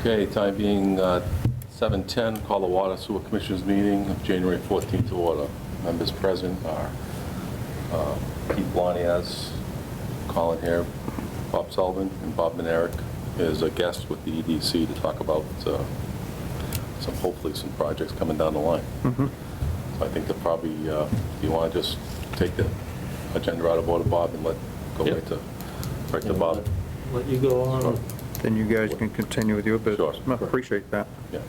Okay, time being 7:10, call the Water Sewer Commissioners meeting of January 14th to order. Members present are Pete Blonias, Colin Hare, Bob Sullivan, and Bob Manerick is a guest with the EDC to talk about hopefully some projects coming down the line. So I think that probably, do you want to just take the agenda out of order, Bob, and go right to Bob? Let you go on. Then you guys can continue with your business. Sure. I appreciate that. Yeah.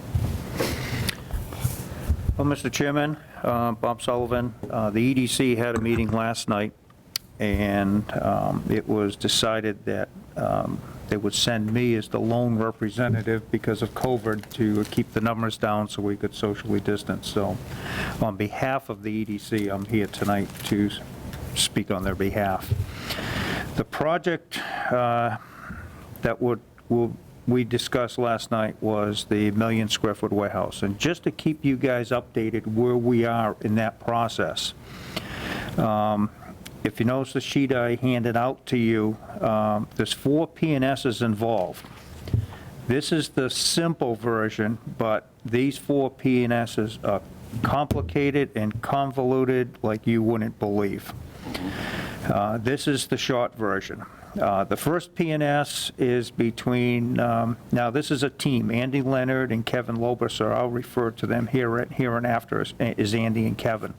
Well, Mr. Chairman, Bob Sullivan, the EDC had a meeting last night, and it was decided that they would send me as the lone representative because of COVID to keep the numbers down so we could socially distance. So on behalf of the EDC, I'm here tonight to speak on their behalf. The project that we discussed last night was the 1 million square foot warehouse. And just to keep you guys updated where we are in that process, if you notice the sheet I handed out to you, there's 4 P&Ss involved. This is the simple version, but these 4 P&Ss are complicated and convoluted like you wouldn't believe. This is the short version. The first P&S is between, now this is a team, Andy Leonard and Kevin Loberser. I'll refer to them here and after as Andy and Kevin.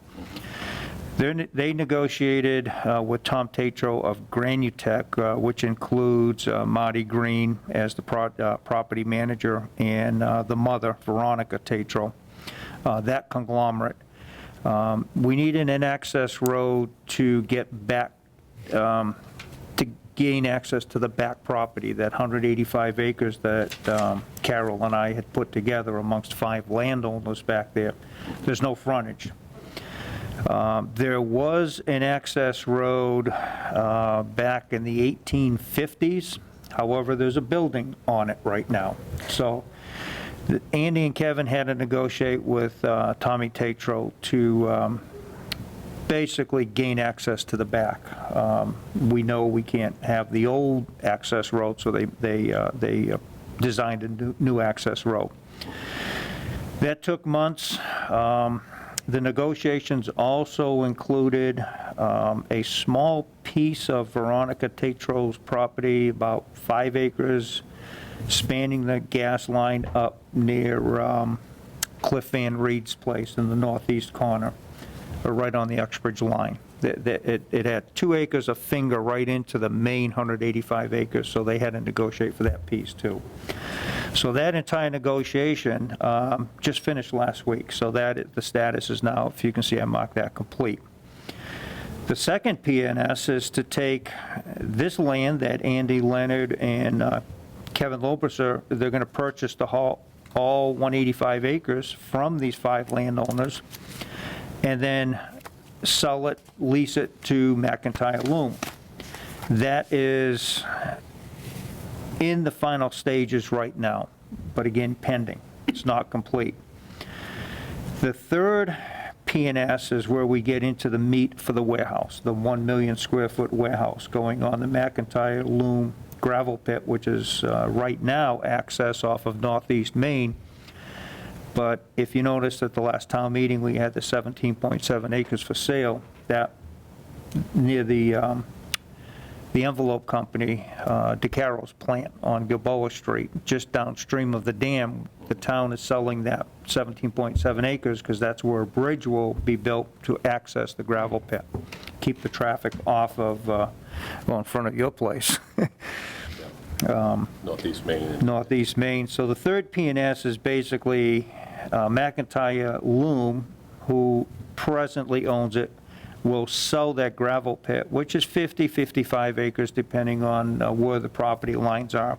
They negotiated with Tom Tatro of Granutech, which includes Marty Green as the property manager and the mother, Veronica Tatro, that conglomerate. We needed an access road to get back, to gain access to the back property, that 185 acres that Carol and I had put together amongst 5 landowners back there. There's no frontage. There was an access road back in the 1850s. However, there's a building on it right now. So Andy and Kevin had to negotiate with Tommy Tatro to basically gain access to the back. We know we can't have the old access road, so they designed a new access road. That took months. The negotiations also included a small piece of Veronica Tatro's property, about 5 acres, spanning the gas line up near Cliff Van Reed's place in the northeast corner, or right on the Uxbridge line. It had 2 acres of finger right into the main 185 acres, so they had to negotiate for that piece too. So that entire negotiation just finished last week, so that the status is now, if you can see, I marked that complete. The second P&S is to take this land that Andy Leonard and Kevin Loberser, they're going to purchase all 185 acres from these 5 landowners, and then sell it, lease it to McIntyre Loom. That is in the final stages right now, but again, pending. It's not complete. The third P&S is where we get into the meat for the warehouse, the 1 million square foot warehouse going on the McIntyre Loom gravel pit, which is right now access off of northeast Maine. But if you notice at the last town meeting, we had the 17.7 acres for sale, that near the envelope company, DeCaro's plant on Gilboa Street, just downstream of the dam. The town is selling that 17.7 acres because that's where a bridge will be built to access the gravel pit. Keep the traffic off of, well, in front of your place. Northeast Maine. Northeast Maine. So the third P&S is basically McIntyre Loom, who presently owns it, will sell that gravel pit, which is 55 acres, depending on where the property lines are.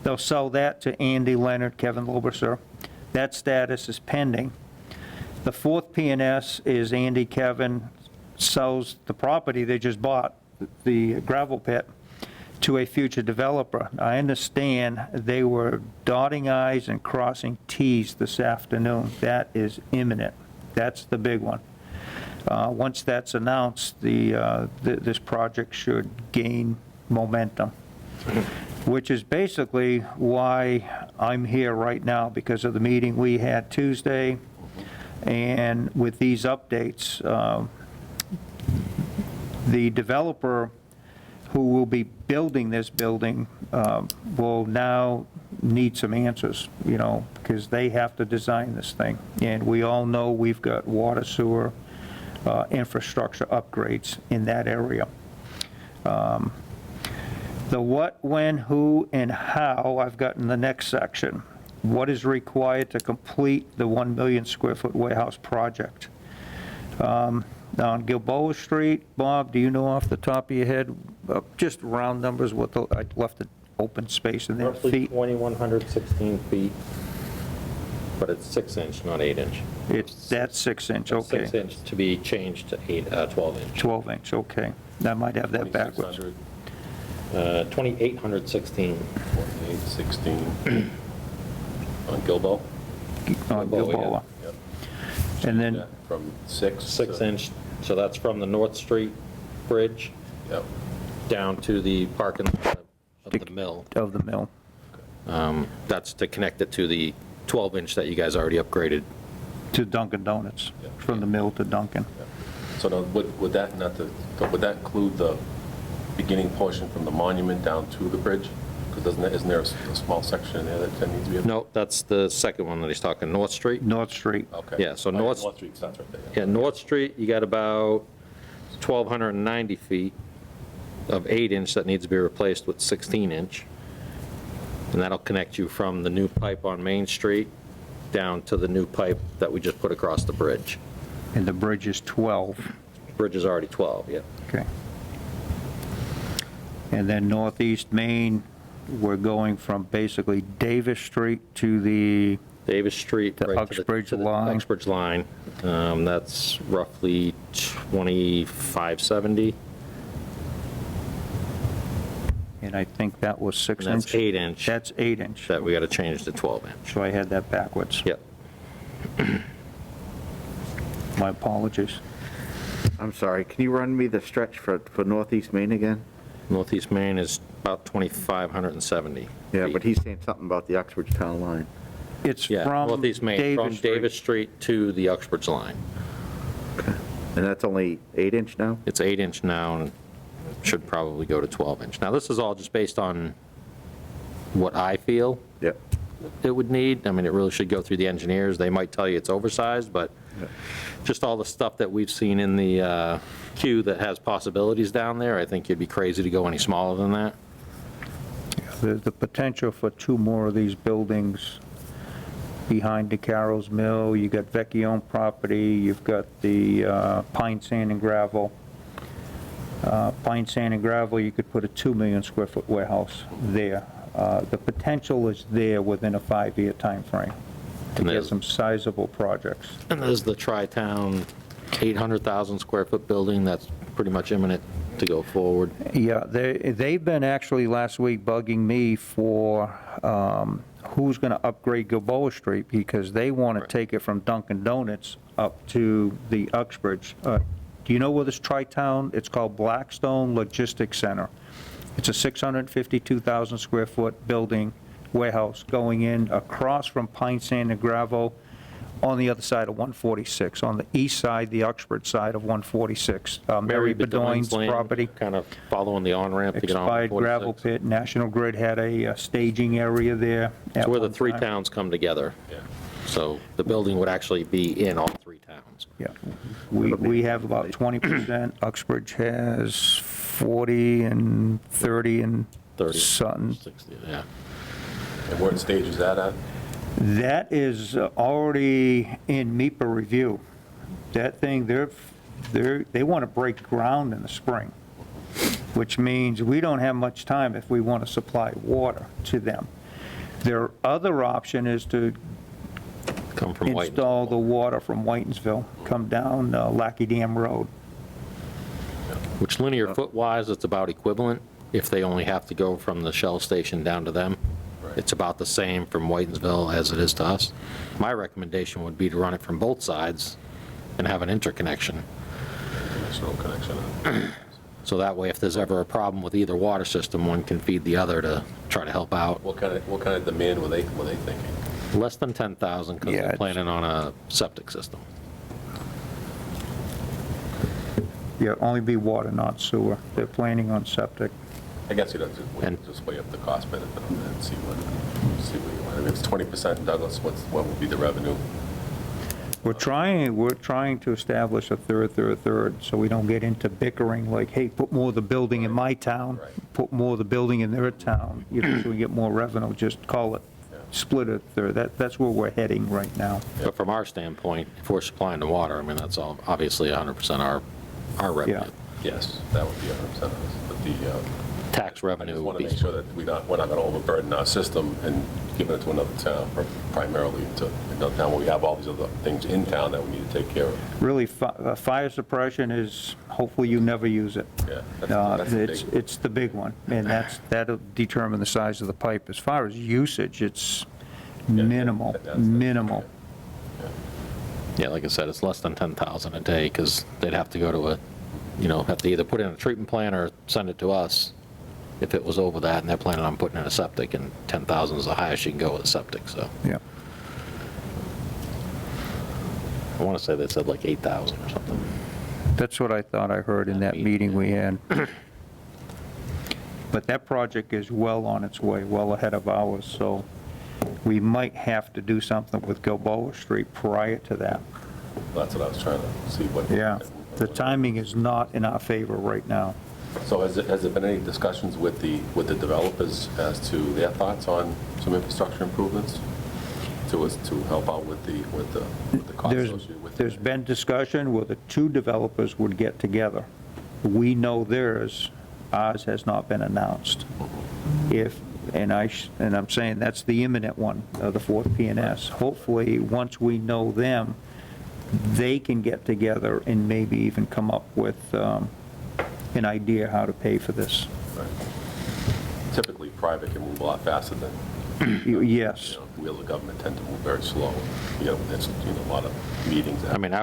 They'll sell that to Andy Leonard, Kevin Loberser. That status is pending. The fourth P&S is Andy Kevin sells the property they just bought, the gravel pit, to a future developer. I understand they were dotting I's and crossing T's this afternoon. That is imminent. That's the big one. Once that's announced, this project should gain momentum. which is basically why I'm here right now, because of the meeting we had Tuesday, and with these updates, the developer who will be building this building will now need some answers, because they have to design this thing. And we all know we've got water, sewer, infrastructure upgrades in that area. The what, when, who, and how I've got in the next section. What is required to complete the 1 million square foot warehouse project? On Gilboa Street, Bob, do you know off the top of your head, just round numbers, I left an open space in there, Roughly feet? 2,116 feet, but it's 6-inch, not 8-inch. That's 6-inch, okay. 6-inch to be changed to 12-inch. 12-inch, okay. I might have that backwards. 2,816. 2816 on Gilbo. On Gilboa. Yep. And then, Yeah, from 6. 6-inch, so that's from the North Street Bridge Yep. down to the parking lot of the mill. of the mill. That's to connect it to the 12-inch that you guys already upgraded. To Dunkin' Donuts, Yeah. from the mill to Dunkin'. So now, would that would that include the beginning portion from the monument down to the bridge? Because isn't there a small section in there that needs to be? No, that's the second one that he's talking, North Street. North Street. Okay. Yeah, so North Street starts right there. Yeah, North Street, you got about 1,290 feet of 8-inch that needs to be replaced with 16-inch. And that'll connect you from the new pipe on Main Street down to the new pipe that we just put across the bridge. And the bridge is 12. Bridge is already 12, yeah. Okay. And then Northeast Maine, we're going from basically Davis Street to the, Davis Street. The right to Uxbridge to the line. Uxbridge line. That's roughly 2,570. and I think that was And 6-inch. that's 8-inch That's 8-inch. that we got to change to 12-inch. So I had that backwards. Yep. My apologies. I'm sorry, can you run me the stretch for Northeast Maine again? Northeast Maine is about 2,570. Yeah, feet. but he's saying something about the Uxbridge Town line. It's Yeah, from Northeast Maine, from Davis Davis Street. Street to the Uxbridge line. And that's only 8-inch now? It's 8-inch now and should probably go to 12-inch. Now, this is all just based on what I feel Yep. it would need. I mean, it really should go through the engineers. They might tell you it's oversized, but just all the stuff that we've seen in the queue that has possibilities down there, I think you'd be crazy to go any smaller than that. The potential for 2 more of these buildings behind DeCaro's Mill. You got Vecchione property, you've got the Pine Sand and Gravel. Pine Sand and Gravel, you could put a 2 million square foot warehouse there. The potential is there within a 5-year timeframe to And get there's- some sizable projects. And there's the Tri-Town 800,000 square foot building that's pretty much imminent to go forward. Yeah, they've been actually last week bugging me for who's going to upgrade Gilboa Street, because they want to Right. take it from Dunkin' Donuts up to the Uxbridge. Do you know where this Tri-Town, it's called Blackstone Logistics Center. It's a 652,000 square foot building, warehouse, going in across from Pine Sand and Gravel on the other side of 146, on the east side, the Uxbridge side of 146. Mary Bedoin's Lane, property. kind of following the on-ramp to get on. Expired 46. gravel pit. National Grid had a staging area there. It's at where the one 3 time. towns come together. Yeah. So the building would actually be in all 3 towns. Yeah. We have about 20%. Uxbridge has 40 and 30 and 30, Sutton. 60, yeah. And what stage is that at? That is already in MEPA review. That thing, they want to break ground in the spring, which means we don't have much time if we want to supply water to them. Their other option is to Come from White. install the water from Whitensville, come down Lackey Dam Road. Which linear foot-wise, it's about equivalent if they only have to go from the Shell station down to them. Right. It's about the same from Whitensville as it is to us. My recommendation would be to run it from both sides and have an interconnection. There's no connection. So that way, if there's ever a problem with either water system, one can feed the other to try to help out. What kind of demand were they thinking? Less than 10,000 because Yeah, they're it's- planning on a septic system. Yeah, only be water, not sewer. They're planning on septic. I guess you'd have to And- just weigh up the cost benefit on that and see what you want. If it's 20% in Douglas, what would be the revenue? We're trying to establish a third, so we don't get into bickering like, hey, put more of the building in my town, Right. put more of the building in their town, so we get more revenue, just call it, split a third. That's where we're heading right now. But from our standpoint, if we're supplying the water, I mean, that's all obviously 100% our revenue. Yeah. Yes, that would be 100% of us, but the, Tax I revenue just would want to be. make sure that we're not going to overburden our system and give it to another town primarily to another town where we have all these other things in town that we need to take care of. Really, fire suppression is, hopefully you never use it. Yeah, that's the big. It's the big one, and that'll determine the size of the pipe. As far as usage, it's minimal, that's- minimal. Yeah, like I said, it's less than 10,000 a day because they'd have to go to have to either put in a treatment plant or send it to us if it was over that, and they're planning on putting in a septic, and 10,000 is the highest you can go with a septic, so. Yeah. I want to say they said like 8,000 or something. That's what I thought I heard in that meeting we had. But that project is well on its way, well ahead of ours, so we might have to do something with Gilboa Street prior to that. That's what I was trying to see what. Yeah, the timing is not in our favor right now. So has there been any discussions with the developers as to their thoughts on some infrastructure improvements to help out with the cost associated with it? There's been discussion where the two developers would get together. We know theirs, ours has not been announced. And I'm saying that's the imminent one, the fourth PNS. Hopefully, once we know them, they can get together and maybe even come up with an idea how to pay for this. Right. Typically, private can move a lot faster than, Yes. we as a government tend to move very slow. There's a lot of meetings. I mean,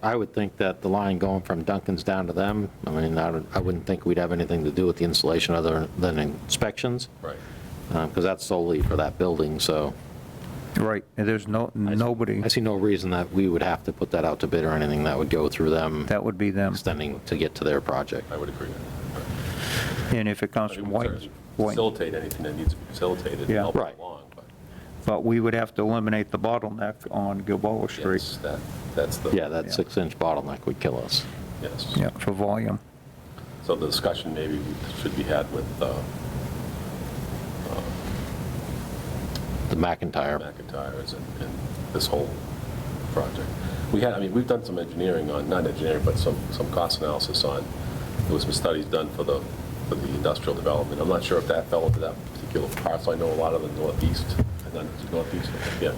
I would think that the line going from Duncan's down to them, I mean, I wouldn't think we'd have anything to do with the installation other than inspections, Right. because that's solely for that building, so Right, and there's nobody, I see no reason that we would have to put that out to bid or anything. That would go through them that would be them. extending to get to their project. I would agree with that. And if it comes I from mean, White, we certainly facilitate anything that needs to be facilitated and Yeah. help it Right. along, but but we would have to eliminate the bottleneck on Gilboa Street. yes, that's the. Yeah, that 6-inch bottleneck would kill us. Yes. Yeah, for volume. So the discussion maybe should be had with The McIntyre, McIntyre's and this whole project. We've done some engineering on, not engineering, but some cost analysis on, there was some studies done for the industrial development. I'm not sure if that fell into that particular parcel. I know a lot of the northeast, and then northeast, yeah,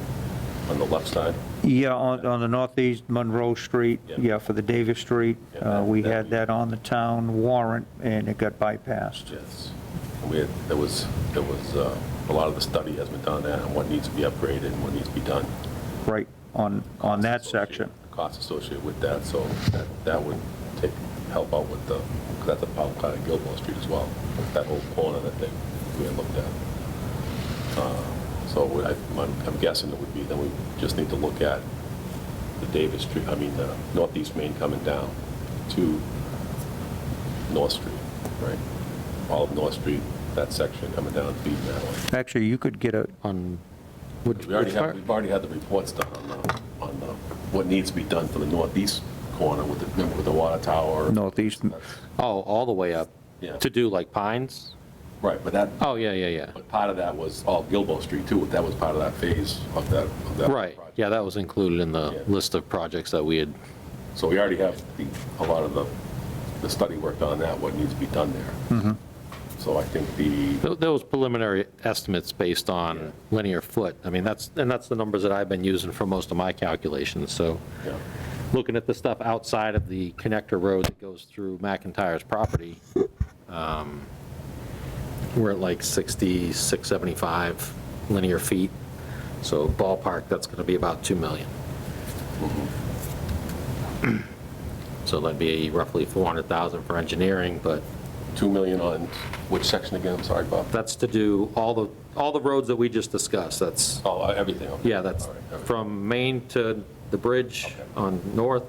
on the left side. Yeah, on the northeast Monroe Street, Yeah. yeah, for the Davis Street, Yeah, we that- had that on the town warrant, and it got bypassed. Yes. And there was a lot of the study has been done on that, and what needs to be upgraded and what needs to be done. Right, on that section. Costs associated with that, so that would help out with because that's a part of Gilboa Street as well, that whole corner that we had looked at. So I'm guessing it would be, then we just need to look at the Davis Street, Northeast Maine coming down to North Street, right? All of North Street, that section coming down, feeding that way. Actually, you could get a, on, We've already had the reports done on what needs to be done for the northeast corner with the water tower. northeast, all the way up Yeah. to do like Pines? Right, but Oh, yeah. but part of that was all Gilboa Street too. That was part of that phase of that Right, project. yeah, that was included in the Yeah. list of projects that we had. So we already have a lot of the study work done on that, what needs to be done there. So I think Those preliminary estimates based on linear foot, I mean, that's the numbers that I've been using for most of my calculations, so yeah, looking at the stuff outside of the connector road that goes through McIntyre's property, we're at like 66, 75 linear feet, so ballpark, that's going to be about 2 million. So that'd be roughly 400,000 for engineering, but 2 million on which section again? I'm sorry, Bob. that's to do all the roads that we just discussed. That's, Oh, everything. Okay. yeah, that's All right, everything. from Maine to the bridge Okay. on north,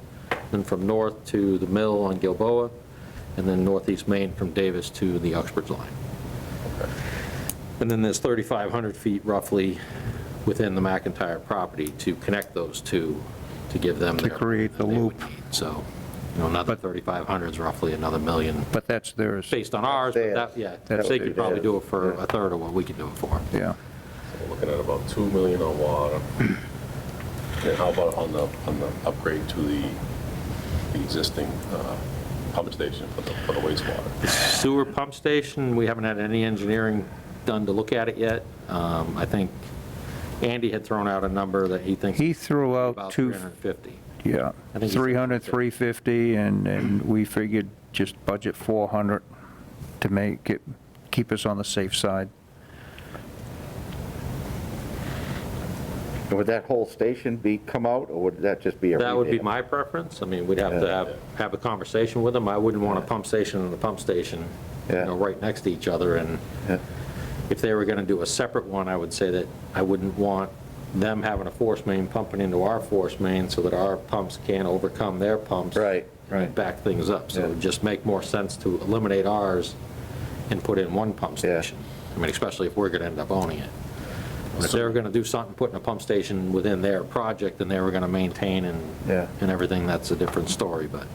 then from north to the mill on Gilboa, and then northeast Maine from Davis to the Uxbridge line. Okay. And then there's 3,500 feet roughly within the McIntyre property to connect those two, to give them To their- create the they would loop. need. So, another 3,500 is roughly another million, But that's theirs, based on ours, but that, yeah, That's they could probably theirs. do it for a third of what we could do it for. yeah. So we're looking at about 2 million on water. And how about on the upgrade to the existing pump station for the wastewater? Sewer pump station, we haven't had any engineering done to look at it yet. I think Andy had thrown out a number that he thinks He threw out about two, 350. yeah, I think he said 300, 350, and we figured just budget 400 to make it, keep us on the safe side. Would that whole station come out, or would that just be a That would be revamp? my preference. I mean, we'd have to have a conversation with them. I wouldn't want a pump station and a pump station, Yeah. right next to each other. And Yeah. if they were going to do a separate one, I would say that I wouldn't want them having a force main pumping into our force main so that our pumps can't overcome their pumps. Right, right. And back things up. So it would Yeah. just make more sense to eliminate ours and put in one pump Yeah. station. I mean, especially if we're going to end up owning it. And if they were going to do something, putting a pump station within their project, and they were going to maintain Yeah. and everything, that's a different story. But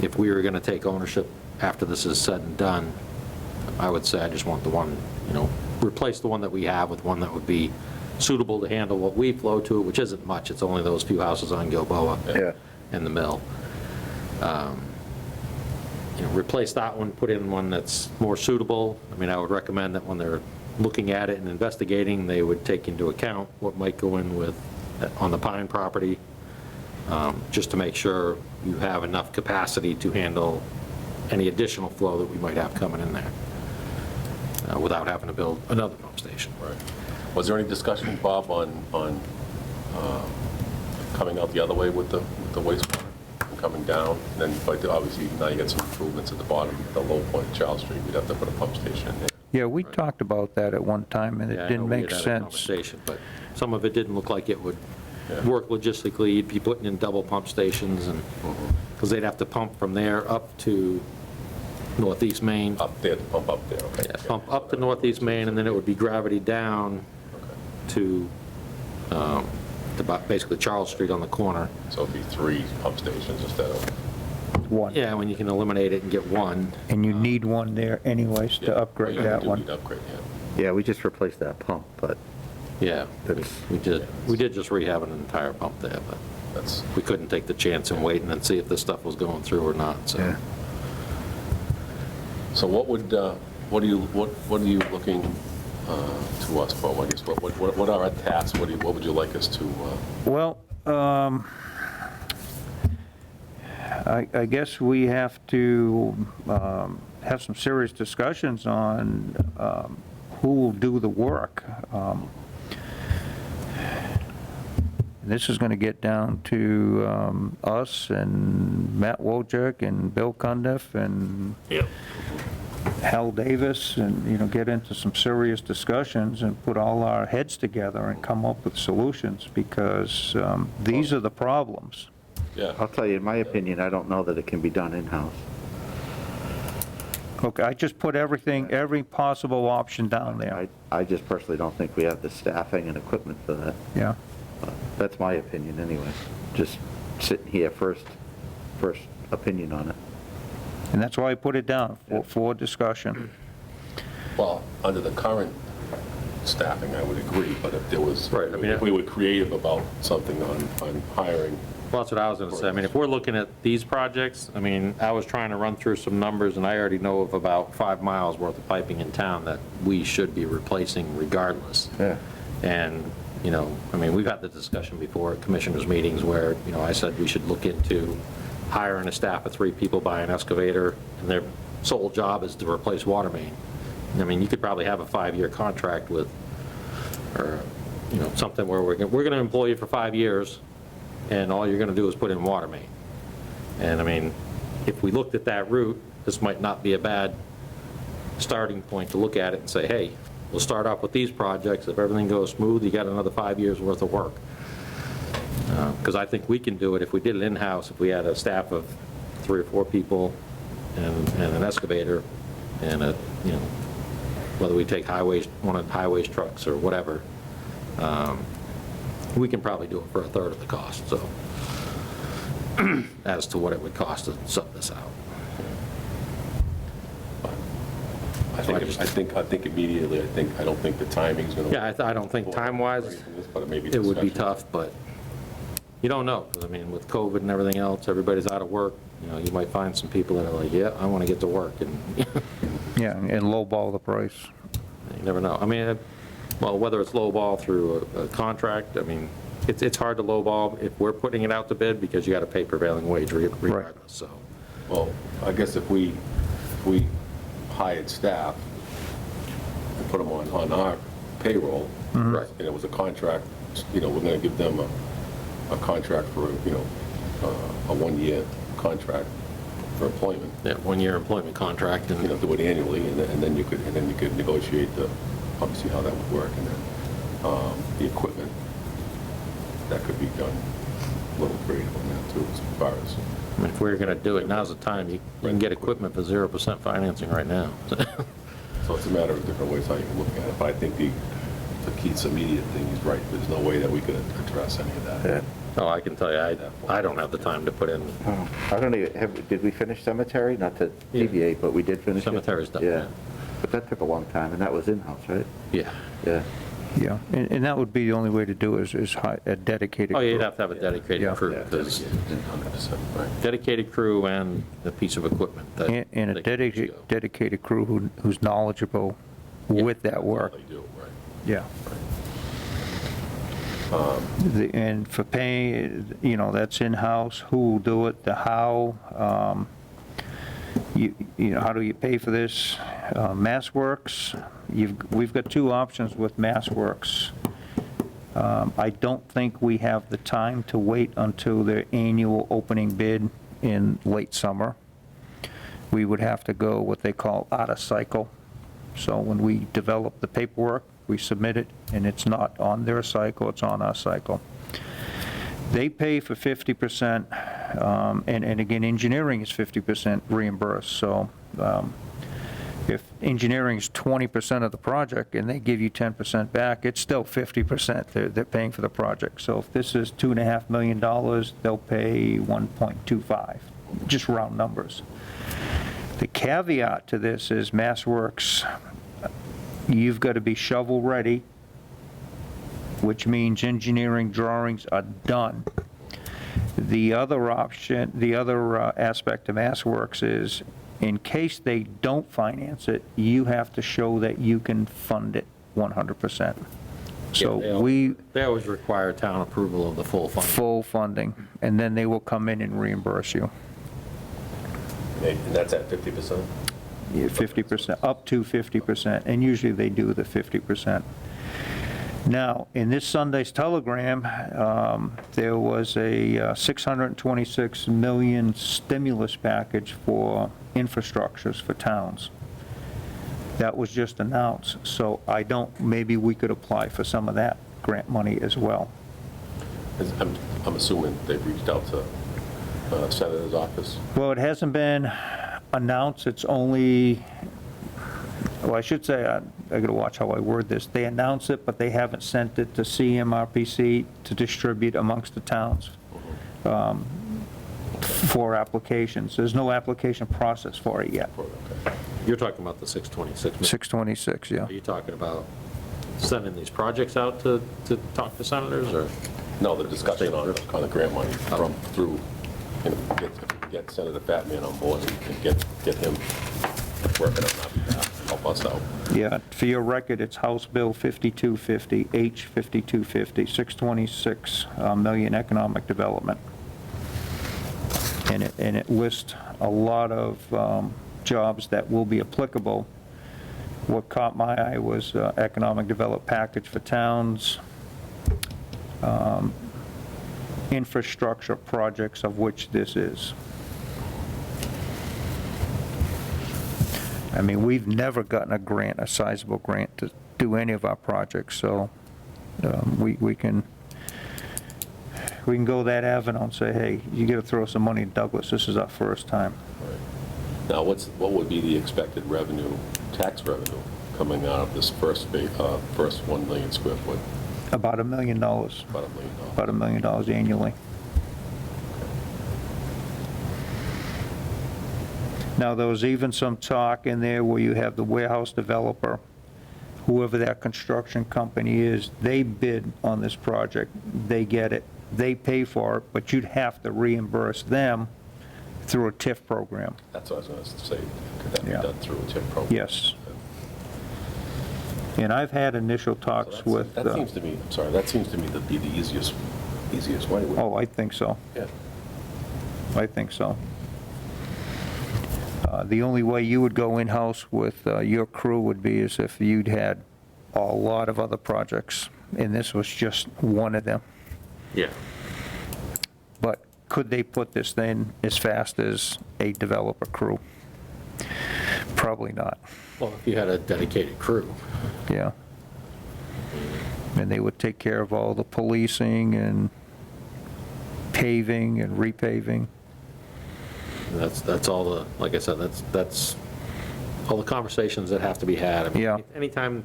if we were going to take ownership after this is said and done, I would say I just want the one, replace the one that we have with one that would be suitable to handle what we flow to, which isn't much. It's only those few houses on Gilboa Yeah. and the mill. Replace that one, put in one that's more suitable. I mean, I would recommend that when they're looking at it and investigating, they would take into account what might go in with, on the Pine property, just to make sure you have enough capacity to handle any additional flow that we might have coming in there, without having to build another pump station. Right. Was there any discussion, Bob, on coming out the other way with the wastewater, and coming down? And then, but obviously, now you get some improvements at the bottom, the low point of Charles Street, we'd have to put a pump station in there. Yeah, we talked about that at one time, and Yeah, it I know didn't we make had had a sense. conversation, but some of it didn't look like it would Yeah. work logistically. You'd be putting in double pump stations, and, because they'd have to pump from there up to northeast Maine. Up there, to pump up there, okay. Yeah, pump up to northeast Maine, and then it would be gravity down Okay. to basically Charles Street on the corner. So it'd be 3 pump stations instead of, One. Yeah, when you can eliminate it and get one. And you need one there anyways yeah, to upgrade yeah, that we do one. need to upgrade, yeah. Yeah, we just replaced that pump, but Yeah, That's- we did just rehab an entire pump there, but That's, we couldn't take the chance and wait and then see if this stuff was going through or not, so. yeah. so what are you looking to us for? I guess, what are our tasks? What would you like us to, Well, I guess we have to have some serious discussions on who will do the work. This is going to get down to us and Matt Wojcik and Bill Cundiff and Hal Davis, and, get into some serious discussions and put all our heads together and come up with solutions, because these are the problems. yeah, I'll tell you, in my opinion, I don't know that it can be done in-house. Okay, I just put everything, every possible option down there. I just personally don't think we have the staffing and equipment for that. Yeah. That's my opinion anyway. Just sitting here, first opinion on it. And that's why I put it down for discussion. well, under the current staffing, I would agree, but if there was, Right, I mean, if we were creative about something on hiring, Well, that's what I was going to say. I mean, if we're looking at these projects, I mean, I was trying to run through some numbers, and I already know of about 5 miles worth of piping in town that we should be replacing regardless. Yeah. And, I mean, we've had the discussion before at commissioners' meetings where, I said we should look into hiring a staff of 3 people, buy an excavator, and their sole job is to replace water main. I mean, you could probably have a 5-year contract with, or, something where we're going to employ you for 5 years, and all you're going to do is put in water main. And I mean, if we looked at that route, this might not be a bad starting point to look at it and say, hey, we'll start off with these projects. If everything goes smooth, you got another 5 years worth of work. Because I think we can do it if we did it in-house, if we had a staff of 3 or 4 people and an excavator and a, you know, whether we take highways, one of the highways trucks or whatever, we can probably do it for a third of the cost, so, as to what it would cost to sub this out. I think immediately, I don't think the timing's going to. Yeah, I don't think time-wise, But maybe it would be discussion. tough, but you don't know, 'cause I mean, with COVID and everything else, everybody's out of work, you know, you might find some people that are like, yeah, I want to get to work, and Yeah, and lowball the price. you never know. I mean, well, whether it's lowball through a contract, I mean, it's hard to lowball if we're putting it out to bid, because you got to pay prevailing wage regardless, so. Well, I guess if we hired staff and put them on our payroll, Right. and it was a contract, you know, we're going to give them a contract for, you know, a 1-year contract for employment, Yeah, 1-year employment contract, you know, and do it annually, and then you could negotiate obviously how that would work, and then the equipment, that could be done a little creative on that too, as far as. I mean, if we're going to do it, now's the time. You can get equipment for 0% financing right now. So it's a matter of different ways how you can look at it, but I think the Keith's immediate thing is right. There's no way that we could address any of that. Yeah. Oh, I can tell you, I don't have the time to put in, I don't even, did we finish cemetery? Not to deviate, but we did finish it? Cemetery's done, yeah. But that took a long time, and that was in-house, right? yeah. Yeah. Yeah, and that would be the only way to do it, is a dedicated. Oh, you'd crew. have to have a dedicated Yeah. crew, Yeah, 'cause 100%, right. dedicated crew and a piece of equipment. that- And a that can go. dedicated crew who's knowledgeable with that work. They do, right. Yeah. And for paying, you know, that's in-house, who will do it, the how, you know, how do you pay for this? MassWorks, we've got 2 options with MassWorks. I don't think we have the time to wait until their annual opening bid in late summer. We would have to go what they call out of cycle. So when we develop the paperwork, we submit it, and it's not on their cycle, it's on our cycle. They pay for 50%, and again, engineering is 50% reimbursed, so if engineering is 20% of the project and they give you 10% back, it's still 50% they're paying for the project. So if this is $2.5 million, they'll pay 1.25, just round numbers. The caveat to this is MassWorks, you've got to be shovel-ready, which means engineering drawings are done. The other option, the other aspect of MassWorks is, in case they don't finance it, you have to show that you can fund it 100%. So They always require town approval of the full funding. full funding, and then they will come in and reimburse you. And that's at 50%? Yeah, 50%, up to 50%, and usually they do the 50%. Now, in this Sunday's Telegram, there was a 626 million stimulus package for infrastructures for towns. That was just announced, so maybe we could apply for some of that grant money as well. I'm assuming they've reached out to Senator's office. Well, it hasn't been announced, it's only, well, I should say, I gotta watch how I word this. They announce it, but they haven't sent it to CMRPC to distribute amongst the towns for applications. There's no application process for it yet. You're talking about the 626 million. 626, yeah. Are you talking about sending these projects out to talk to senators, or? No, the discussion on the grant money through, you know, get Senator Fatman on board and get him working on our behalf, help us out. Yeah, for your record, it's House Bill 5250, H 5250, 626 million economic development. And it lists a lot of jobs that will be applicable. What caught my eye was economic development package for towns, infrastructure projects, of which this is. I mean, we've never gotten a grant, a sizable grant, to do any of our projects, so we can go that avenue and say, hey, you gotta throw some money in Douglas, this is our first time. Right. Now, what would be the expected revenue, tax revenue, coming out of this first 1 million square foot? About $1 million. About $1 million. About $1 million annually. Now, there was even some talk in there where you have the warehouse developer, whoever that construction company is, they bid on this project, they get it, they pay for it, but you'd have to reimburse them through a TIF program. That's what I was going to say. Could that be Yeah. done through a TIP program? Yes. And I've had initial So talks with... that seems to me, I'm sorry, that seems to me to be the easiest way. Oh, I think so. Yeah. I think so. The only way you would go in-house with your crew would be as if you'd had a lot of other projects, and this was just one of them. Yeah. But could they put this thing as fast as a developer crew? Probably not, Well, if you had a dedicated crew. yeah. And they would take care of all the policing and paving and repaving. That's all the, like I said, that's all the conversations that have to be had. I mean, Yeah. Anytime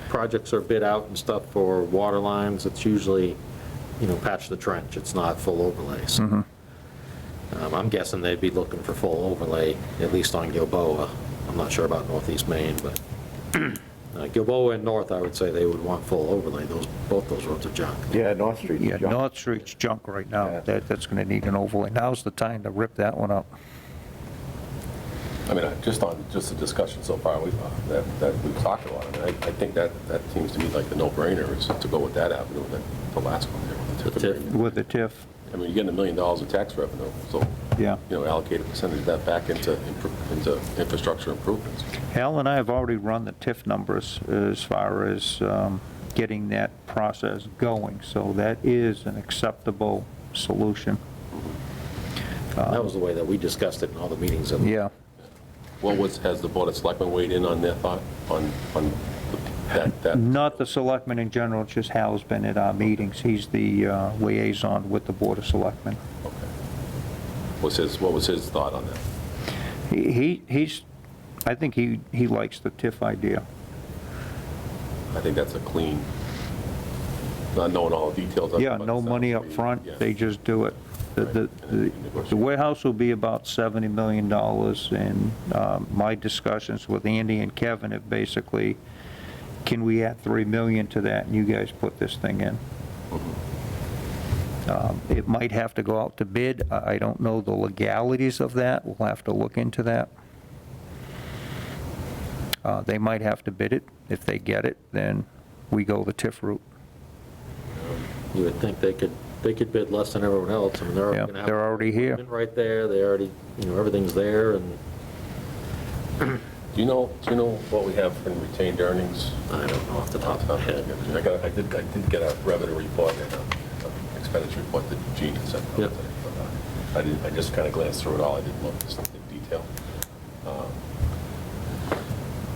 projects are bid out and stuff for water lines, it's usually, patch the trench, it's not full overlays. I'm guessing they'd be looking for full overlay, at least on Gilboa. I'm not sure about Northeast Maine, but Gilboa and North, I would say they would want full overlay. Both those roads are junk. Yeah, North Street. Yeah, North Street's junk right now. Yeah. That's going to need an overlay. Now's the time to rip that one up. I mean, just the discussion so far that we've talked about, I mean, I think that seems to me like the no-brainer is to go with that avenue than the last one there with the TIF The TIF. agreement. With the TIF, I mean, you're getting $1 million in tax revenue, so, yeah. allocate a percentage of that back into infrastructure improvements. Al and I have already run the TIF numbers as far as getting that process going, so that is an acceptable solution. That was the way that we discussed it in all the meetings. Yeah. Has the Board of Selectmen weighed in on their thought on that? Not the selectmen in general, just Hal's been at our meetings. He's the liaison with the Board of Selectmen. Okay. What was his thought on that? I think he likes the TIF idea. I think that's a clean, not knowing all the details of it. Yeah, but no it sounds money to up be- front, yeah. they just do it. The warehouse will be about $70 million, and my discussions with Andy and Kevin have basically, can we add $3 million to that, and you guys put this thing in? It might have to go out to bid. I don't know the legalities of that. We'll have to look into that. They might have to bid it. If they get it, then we go the TIF route. You would think they could bid less than everyone else. I mean, they're Yeah, going to have. they're already here. equipment right there, they already, everything's there, and Do you know what we have in retained earnings? I don't know off the top of my head. I did get a revenue report and an expenditure report that Gene had sent out Yep. today, but I just kind of glanced through it all, I didn't look in detail.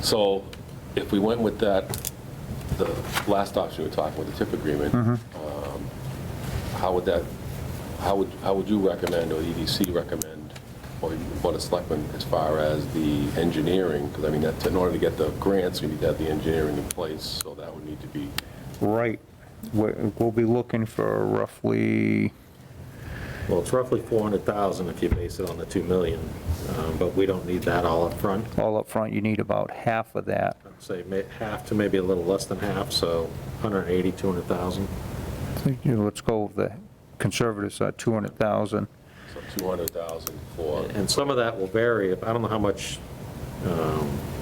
So if we went with that, the last option we were talking with the TIF agreement, how would you recommend, or the EDC recommend, or the Board of Selectmen, as far as the engineering? Because I mean, in order to get the grants, we need to have the engineering in place, so that would need to be, Right. We'll be looking for roughly, Well, it's roughly 400,000 if you base it on the 2 million, but we don't need that all up front. all up front, you need about half of that. I'd say half to maybe a little less than half, so 180, 200,000. Let's go with the conservative side, 200,000. so 200,000 for, And some of that will vary. I don't know how much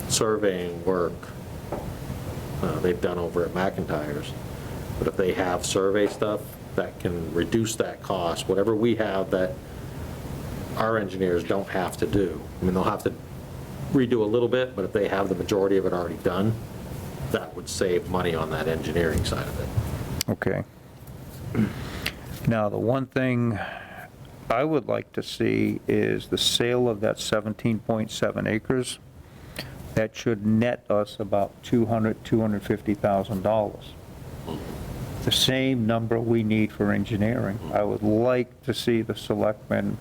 surveying work they've done over at McIntyre's, but if they have survey stuff, that can reduce that cost, whatever we have that our engineers don't have to do. I mean, they'll have to redo a little bit, but if they have the majority of it already done, that would save money on that engineering side of it. Okay. Now, the one thing I would like to see is the sale of that 17.7 acres. That should net us about $250,000. The same number we need for engineering. I would like to see the selectmen,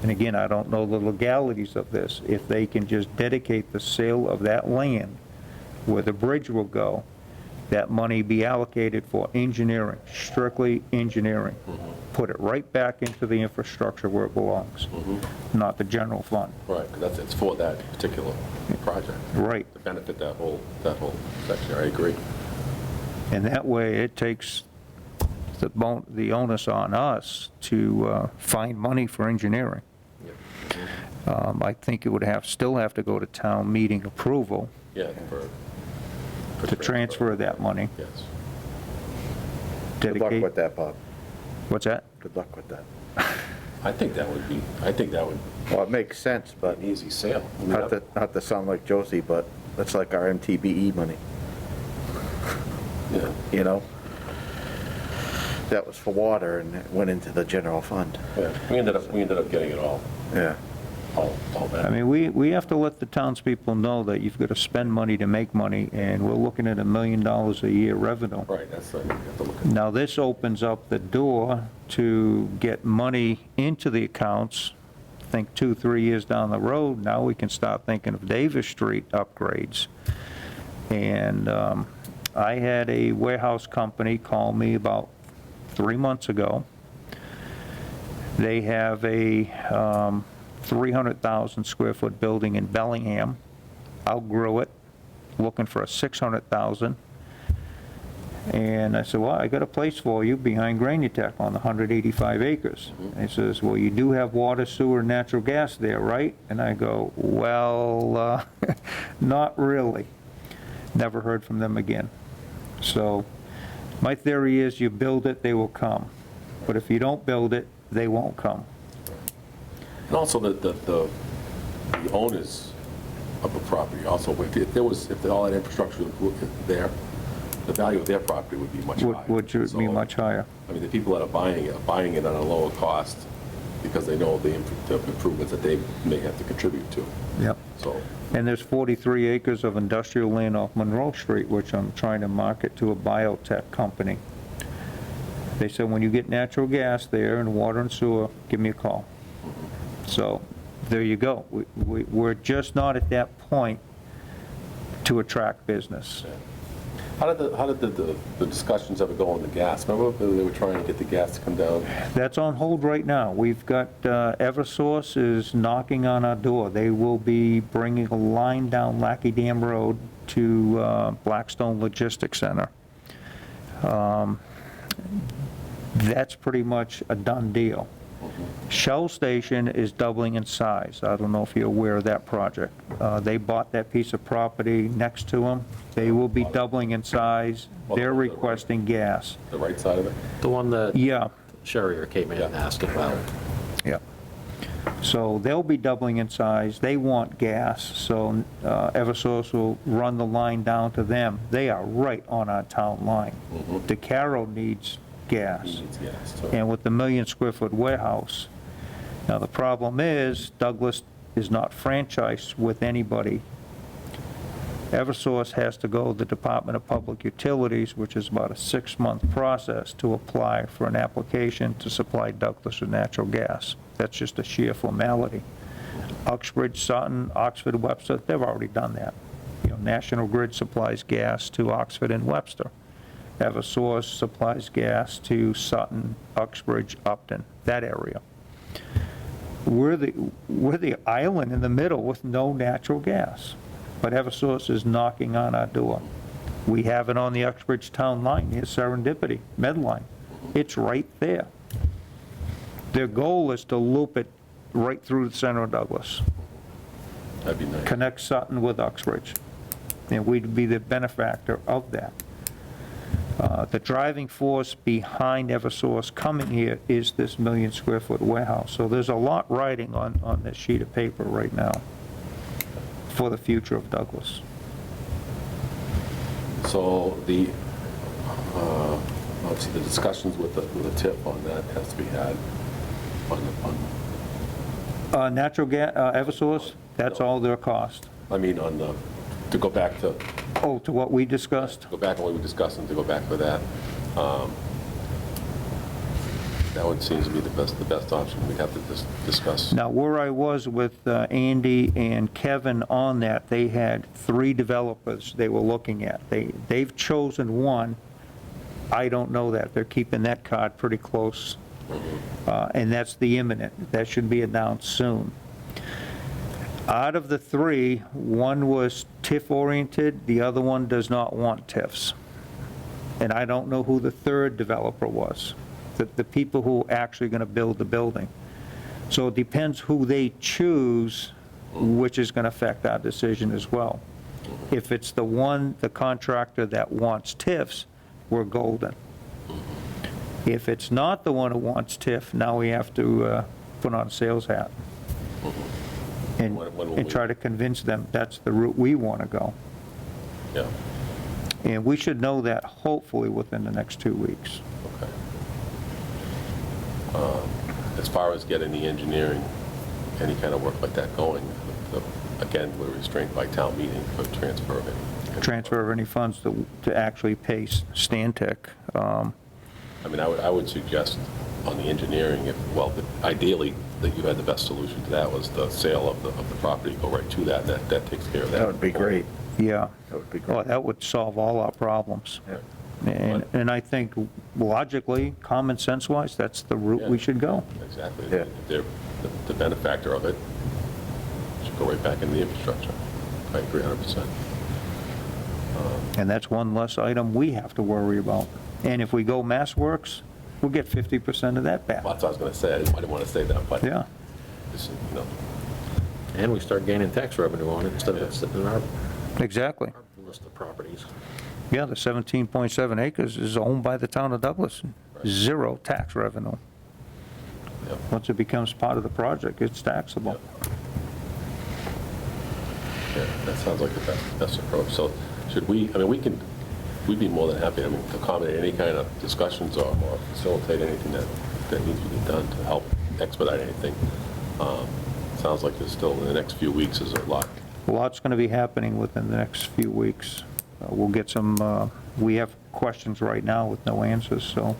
and again, I don't know the legalities of this, if they can just dedicate the sale of that land where the bridge will go, that money be allocated for engineering, strictly engineering. Put it right back into the infrastructure where it belongs, not the general fund. Right, because it's for that particular project. Right. To benefit that whole section, I agree. And that way, it takes the onus on us to find money for engineering. I think it would still have to go to town meeting approval Yeah, to transfer that money. Yes. Good luck Dedicate. with that, Bob. What's that? Good luck with that. I think that would be Well, it makes sense, but an easy sale. I mean, not to sound like Josie, but that's like our MTBE money, Yeah, you know? That was for water and it went into the general fund. yeah. We ended up getting it all Yeah. back. I mean, we have to let the townspeople know that you've got to spend money to make money, and we're looking at $1 million a year revenue. Right, that's, you have to look at. Now, this opens up the door to get money into the accounts. Think 2-3 years down the road, now we can start thinking of Davis Street upgrades. And I had a warehouse company call me about 3 months ago. They have a 300,000 square foot building in Bellingham, outgrew it, looking for a 600,000. And I said, well, I got a place for you behind Granutech on the 185 acres. And he says, well, you do have water, sewer, natural gas there, right? And I go, well, not really. Never heard from them again. So my theory is you build it, they will come. But if you don't build it, they won't come. And also the owners of the property also, if all that infrastructure was there, the value of their property would be much higher. Would be So, much higher. I mean, the people that are buying it at a lower cost because they know the improvements that they may have to contribute to. Yep. So, And there's 43 acres of industrial land off Monroe Street, which I'm trying to market to a biotech company. They said, when you get natural gas there and water and sewer, give me a call. So, there you go. We're just not at that point to attract business. how did the discussions ever go on the gas? Remember they were trying to get the gas to come down? That's on hold right now. We've got, Eversource is knocking on our door. They will be bringing a line down Lackey Dam Road to Blackstone Logistics Center. That's pretty much a done deal. Shell Station is doubling in size. I don't know if you're aware of that project. They bought that piece of property next to them. They will be doubling in size. They're requesting gas. The right side of it? The one that Yeah, Sherrier came in and asked about. yeah. So they'll be doubling in size. They want gas, so Eversource will run the line down to them. They are right on our town line. DeCaro needs gas. He needs gas, too. And with the 1 million square foot warehouse. Now, the problem is Douglas is not franchised with anybody. Eversource has to go to the Department of Public Utilities, which is about a 6-month process to apply for an application to supply Douglas with natural gas. That's just a sheer formality. Uxbridge, Sutton, Oxford, Webster, they've already done that. You know, National Grid supplies gas to Oxford and Webster. Eversource supplies gas to Sutton, Uxbridge, Upton, that area. We're the island in the middle with no natural gas, but Eversource is knocking on our door. We have it on the Uxbridge town line near Serendipity, Medline. It's right there. Their goal is to loop it right through the center of Douglas, That'd be nice. connect Sutton with Uxbridge, and we'd be the benefactor of that. The driving force behind Eversource coming here is this 1 million square foot warehouse. So there's a lot riding on this sheet of paper right now for the future of Douglas. So obviously the discussions with the tip on that has to be had Natural gas, Eversource, that's all their cost. I mean, on the to go back to, Oh, to what we discussed? go back on what we discussed and to go back with that. That would seem to be the best option. We'd have to discuss. Now, where I was with Andy and Kevin on that, they had 3 developers they were looking at. They've chosen one. I don't know that. They're keeping that card pretty close. And that's the imminent. That should be announced soon. Out of the 3, one was TIF-oriented, the other one does not want TIFs. And I don't know who the 3rd developer was, the people who are actually going to build the building. So it depends who they choose, which is going to affect our decision as well. If it's the contractor that wants TIFs, we're golden. If it's not the one who wants TIF, now we have to put on a sales hat When will and we- try to convince them that's the route we want to go. Yeah, And we should know that hopefully within the next 2 weeks. okay. As far as getting the engineering, any kind of work like that going, again, we're restrained by town meeting for transfer of it. Transfer of any funds to actually pay Stantec. I mean, I would suggest on the engineering, ideally, that you had the best solution to that was the sale of the property, go right to that, and that takes care of that. That would be great. Yeah. That would be Well, great. that would solve all our problems. Yeah. And I think logically, common sense-wise, that's the route we should go. Exactly. Yeah. If they're the benefactor of it, should go right back in the infrastructure. I agree 100%. And that's one less item we have to worry about. And if we go Mass Works, we'll get 50% of that back. Well, that's what I was going to say. I didn't want to say that, but, Yeah, And we start gaining tax revenue on it instead of it sitting in our exactly. list of properties. Yeah, the 17.7 acres is owned by the town of Douglas. 0 tax revenue. Yep. Once it becomes part of the project, it's taxable. yeah, that sounds like the best approach. So should we, I mean, we'd be more than happy, I mean, to accommodate any kind of discussions or facilitate anything that needs to be done to help expedite anything. Sounds like there's still, in the next few weeks, is a lot. A lot's going to be happening within the next few weeks. We'll get some, we have questions right now with no answers, so.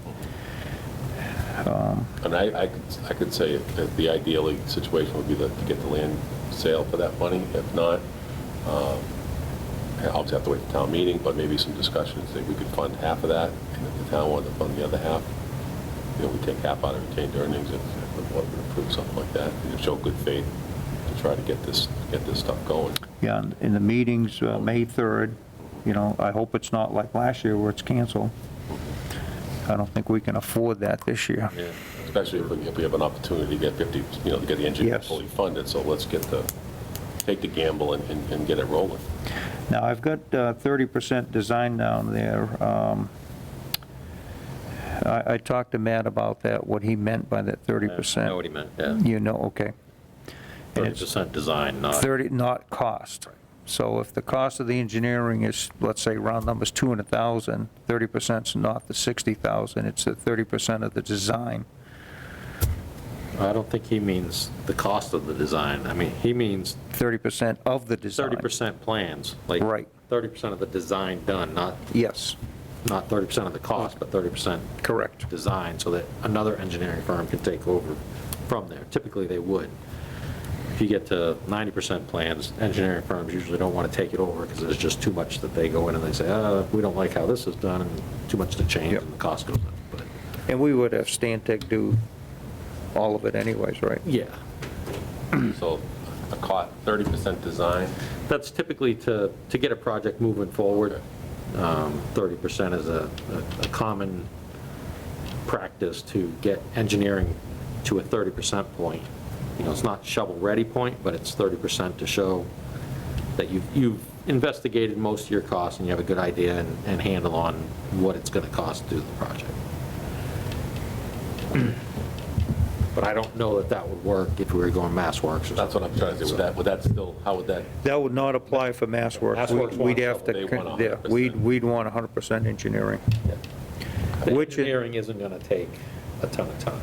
And I could say that the ideally situation would be to get the land sale for that money. If not, obviously have to wait for town meeting, but maybe some discussions that we could fund half of that, and if the town wanted to fund the other half, we take half out of retained earnings if the board would approve something like that, and show good faith to try to get this stuff going. Yeah, in the meetings, May 3rd, I hope it's not like last year where it's canceled. I don't think we can afford that this year. Yeah. Especially if we have an opportunity to get 50, to get the engineer Yes. fully funded, so let's take the gamble and get it rolling. Now, I've got 30% design down there. I talked to Matt about that, what he meant by that 30%. I know what he meant, yeah. Okay. And it's 30% design, not. 30, not cost. So if the cost of the engineering is, let's say, round numbers, 200,000, 30% is not the 60,000, it's the 30% of the design. I don't think he means the cost of the design. I mean, he means 30% of the design. 30% plans, like Right. 30% of the design done, not Yes, 30% of the cost, but 30% correct. design, so that another engineering firm can take over from there. Typically, they would. If you get to 90% plans, engineering firms usually don't want to take it over because there's just too much that they go in and they say, we don't like how this is done, and too much to change, Yep. and the cost goes up. But And we would have Stantec do all of it anyways, right? yeah, So a cost, 30% design, that's typically to get a project moving forward. 30% is a common practice to get engineering to a 30% point. It's not shovel-ready point, but it's 30% to show that you've investigated most of your costs and you have a good idea and handle on what it's going to cost to do the project. But I don't know that would work if we were going Mass Works or that's something. what I'm trying to say. Would that still, how would that, That would not apply for Mass Works. Mass Works We'd wants have to, they want yeah, 100%. we'd want 100% engineering. The Which- engineering isn't going to take a ton of time.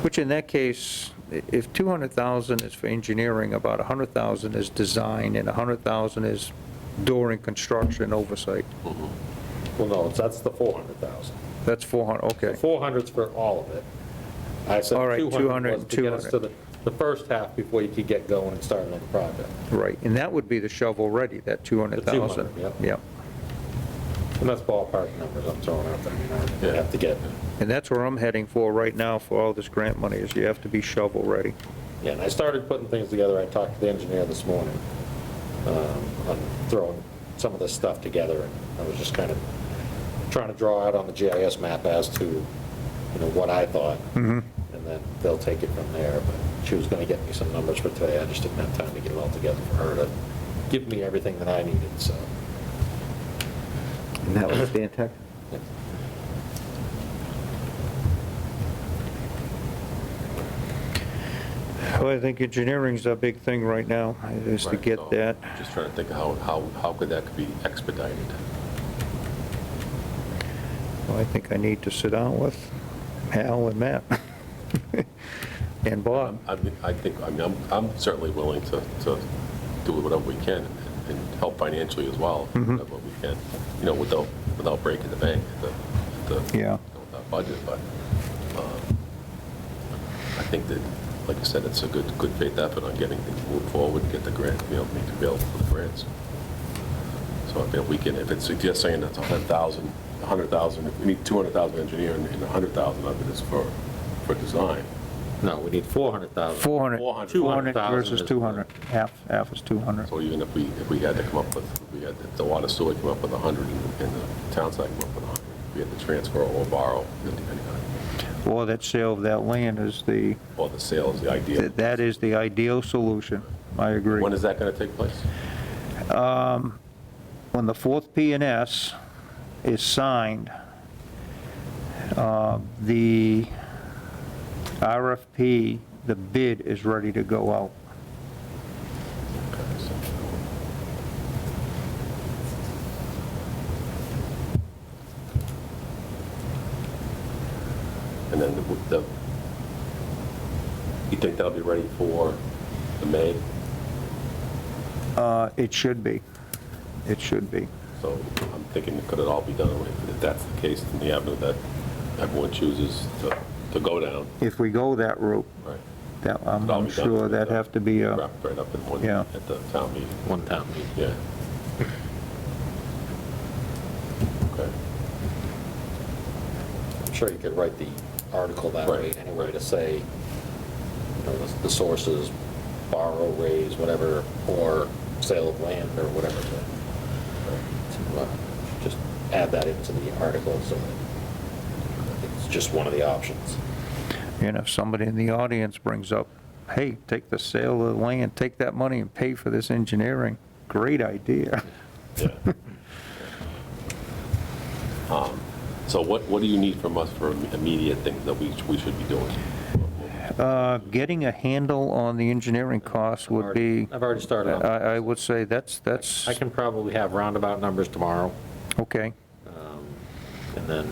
Which in that case, if 200,000 is for engineering, about 100,000 is design, and 100,000 is during construction oversight. Well, no, that's the 400,000. That's 400, okay. 400's for all of it. I said All right, 200 was 200, to get us to the first half before you could get going and start on the project. Right, and that would be the shovel-ready, that 200,000. The 200, yep. Yep. And that's ballpark numbers I'm throwing out there, you have to get. And that's where I'm heading for right now for all this grant money, is you have to be shovel-ready. Yeah, and I started putting things together. I talked to the engineer this morning on throwing some of this stuff together, and I was just kind of trying to draw out on the GIS map as to, what I thought, and then they'll take it from there. But she was going to get me some numbers for today. I just didn't have time to get it all together for her to give me everything that I needed, so. And that was Stantec? Well, I think engineering's a big thing right now, is to Right, get so that. Just trying to think how could that be expedited? Well, I think I need to sit down with Al and Matt and Bob. I'm certainly willing to do whatever we can and help financially as well, whatever we can, without breaking the bank at the Yeah. with our budget, but I think that, like I said, it's a good faith effort on getting things moved forward, get the grant, make it available for the grants. So if we can, if it's just saying that's 100,000, if we need 200,000 engineer and 100,000 of it is for design. No, we need 400,000. 400 200,000 versus is 200, half is 200. So even if we had to come up with, we had the water sewer come up with 100 and the town side come up with 100, we had to transfer or borrow, depending on, Or that sale of that land is or the sale is the ideal. that is the ideal solution, I agree. When is that going to take place? When the fourth P&S is signed, the RFP, the bid is ready to go out. And then you think that'll be ready for the May? It should be. It should be. So I'm thinking, could it all be done, if that's the case, in the avenue that everyone chooses to go down? If we go that route, Right. that, I'm Could all be done sure with, that'd have to be a, Wrapped right up in one, Yeah. at the town meeting. One town meeting. Yeah. Okay. I'm sure you could write the article that way Right, anyway right. to say, the sources, borrow, raise, whatever, or sale of land or whatever. To just add that into the article so that it's just one of the options. and if somebody in the audience brings up, hey, take the sale of the land, take that money and pay for this engineering, great idea. Yeah. So what do you need from us for immediate things that we should be doing? Getting a handle on the engineering costs would be, I've already started on that. I would say that's, I can probably have roundabout numbers tomorrow, okay. and then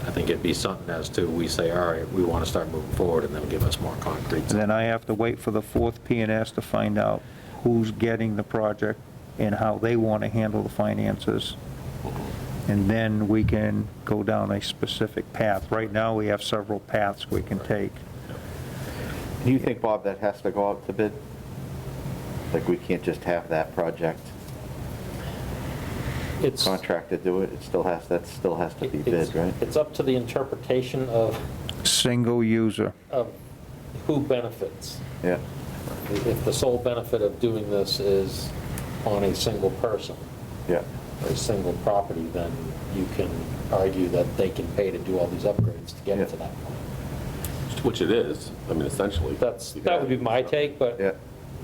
I think it'd be something as to, we say, all right, we want to start moving forward, and they'll give us more concrete. And then I have to wait for the fourth P&S to find out who's getting the project and how they want to handle the finances. And then we can go down a specific path. Right now, we have several paths we can take. Do you think, Bob, that has to go out to bid? Like, we can't just have that project It's, contract to do it? That still has to be bid, right? it's up to the interpretation of Single user. who benefits. Yeah, If the sole benefit of doing this is on a single person yeah, or a single property, then you can argue that they can pay to do all these upgrades to get it to that point. Which it is, I mean, essentially. That would be my take, but yeah.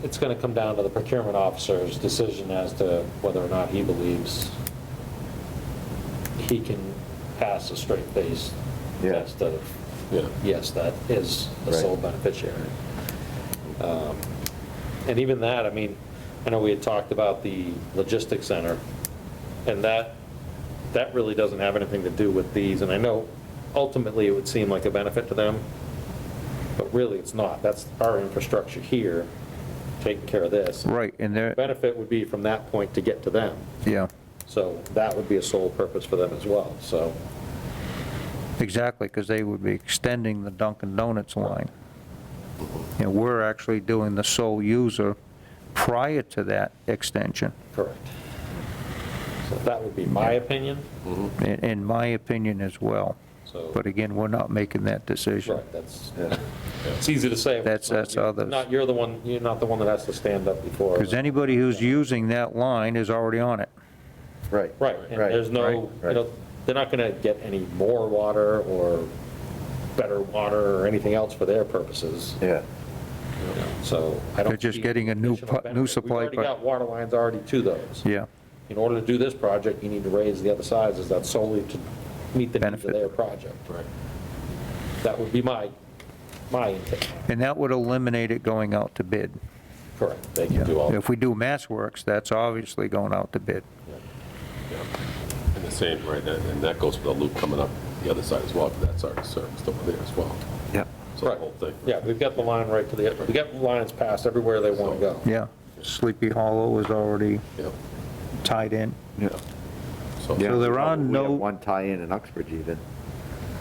it's going to come down to the procurement officer's decision as to whether or not he believes he can pass a straight face Yeah. test of, Yeah. yes, that is the Right. sole beneficiary. And even that, I mean, I know we had talked about the logistics center, and that really doesn't have anything to do with these, and I know ultimately it would seem like a benefit to them, But really, it's not. That's our infrastructure here, taking care of this. Right, and they're, Benefit would be from that point to get to them. yeah, So that would be a sole purpose for them as well, so. exactly, because they would be extending the Dunkin' Donuts line. And we're actually doing the sole user prior to that extension, Correct. So that would be my opinion, in my opinion as well. so. But again, we're not making that decision. Right, that's, Yeah. it's easy to say. That's others. You're not the one that has to stand up before. Because anybody who's using that line is already on it. Right. Right, and Right, there's no, right. they're not going to get any more water or better water or anything else for their purposes. Yeah. So I don't. They're just see getting a new additional benefit. supply We've already pipe. got water lines already to those. Yeah, In order to do this project, you need to raise the other sizes. That's solely to meet the needs Benefit. of their project. Right. That would be my intent. and that would eliminate it going out to bid. Correct. They can do all. If we do mass works, that's obviously going out to bid. Yeah. And the same, right, and that goes for the loop coming up the other side as well, because that's already serviced over there as well. Yeah. So the Right. whole thing. Yeah, we've got the line right to the, we got lines passed everywhere they want to go. Yeah, Sleepy Hollow is already Yeah, tied in. Yeah. So there are We have no, one tie-in in Uxbridge even.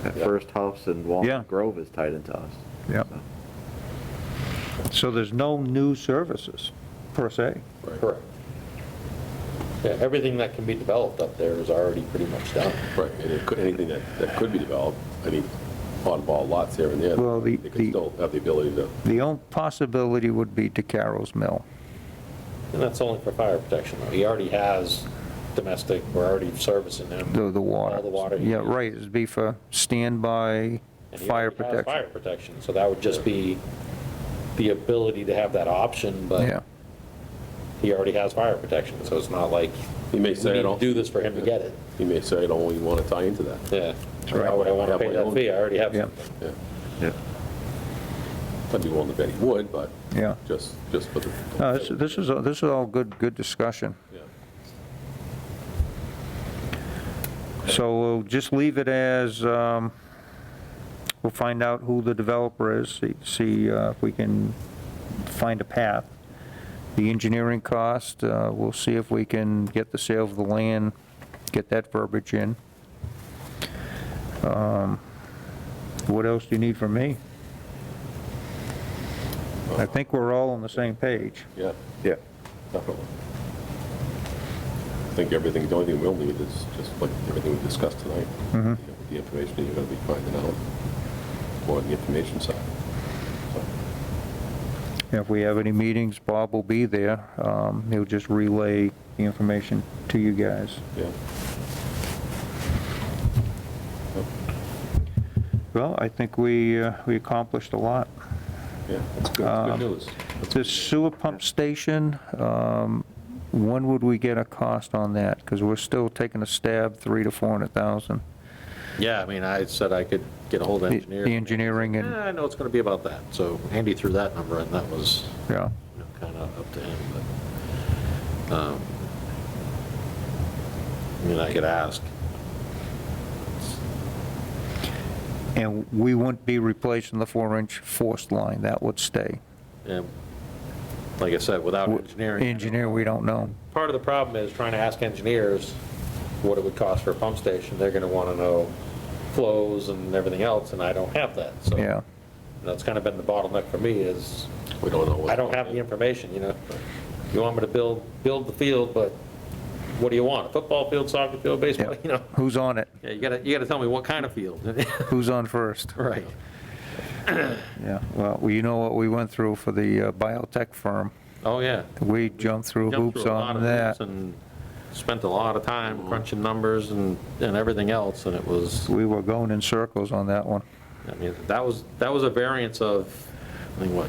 That Yeah. first house in Yeah. Walnut Grove is tied into us. yeah. So there's no new services, per se. right, Correct. Yeah, everything that can be developed up there is already pretty much done. right, and anything that could be developed, any oddball lots here and there, Well, they could still have the ability to, The only possibility would be to Carroll's Mill. And that's only for fire protection, though. He already has domestic, we're already servicing him. The water. All the water he Yeah, uses. right, it'd be for standby And he fire already has protection. Fire protection, so that would just be the ability to have that option, Yeah, but he already has fire protection, so it's not like he may we say, I need to don't, do this for him to get it. he may say, I don't really want to tie into that. Yeah. right. Why would I want to Have pay my that own. fee? I already have Yeah. something. Yeah, Yeah. I'd be willing to bet he would, but yeah. just for the. No, this is all good discussion. Yeah. So we'll just leave it as, we'll find out who the developer is, see if we can find a path. The engineering cost, we'll see if we can get the sale of the land, get that verbiage in. What else do you need from me? I think we're all on the same page. Yeah, Yeah. definitely. I think everything, the only thing we'll need is just like everything we discussed tonight. Mhm. The information that you're going to be finding out, or the information side. So, If we have any meetings, Bob will be there. He'll just relay the information to you guys. yeah. Well, I think we accomplished a lot. Yeah, that's good, that's good news. This sewer pump station, when would we get a cost on that? Because we're still taking a stab, 300,000 to 400,000. Yeah, I mean, I said I could get a hold of The engineers. the engineering and, I know it's going to be about that. So Andy threw that number, and that was yeah, kind of up to him, but, I mean, I could ask. and we wouldn't be replacing the 4-inch forced line, that would stay. And like I said, without engineering. Engineer, we don't know. Part of the problem is trying to ask engineers what it would cost for a pump station. They're going to want to know flows and everything else, and I don't have that. So Yeah, that's kind of been the bottleneck for me is We don't know what. I don't have the information, you know. You want me to build the field, but what do you want? A football field, soccer field, baseball, yeah. you know? Who's on it? Yeah, you gotta tell me what kind of field. Who's on first? Right. Yeah, well, you know what we went through for the biotech firm. Oh, yeah. We jumped through Jumped hoops through a lot on of that. hoops and spent a lot of time crunching numbers and everything else, and it was, We were going in circles on that one. I mean, that was a variance of, I think, what,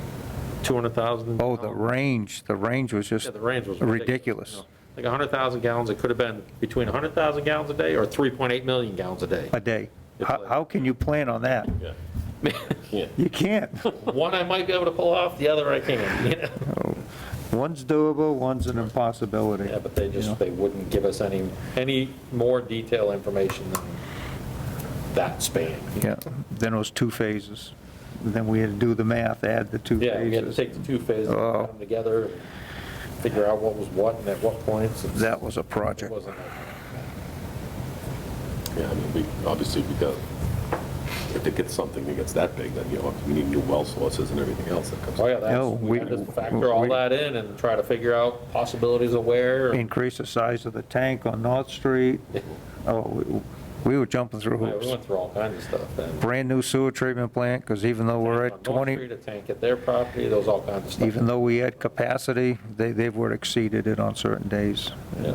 200,000? Oh, the range was just Yeah, the range was ridiculous. You know, like 100,000 gallons, it could have been between 100,000 gallons a day or 3.8 million gallons a day. A day. It's How like- how can you plan on that? Yeah, can't. You can't. One I might be able to pull off, the other I can't, you know? One's doable, one's an impossibility. Yeah, but they you know? just, they wouldn't give us any more detailed information than that span. Yeah, then it was 2 phases. then we had to do the math, add the two Yeah, we had to phases. take the two phases, and Oh. put them together, and figure out what was what and at what points. That was a It project. wasn't, Yeah, I mean, obviously, we got, if it gets something that gets that big, then, we need new well sources and everything else that comes. oh yeah, No, we had to factor all that in and try to figure out possibilities of where. Increase the size of the tank on North Street. Oh, we were jumping through Yeah, we hoops. went through all kinds of stuff, and. Brand-new sewer treatment plant, because even though we're On at North 20, Street, a tank at their property, those all kinds of stuff. even though we had capacity, they've were exceeded it on certain days. Yeah.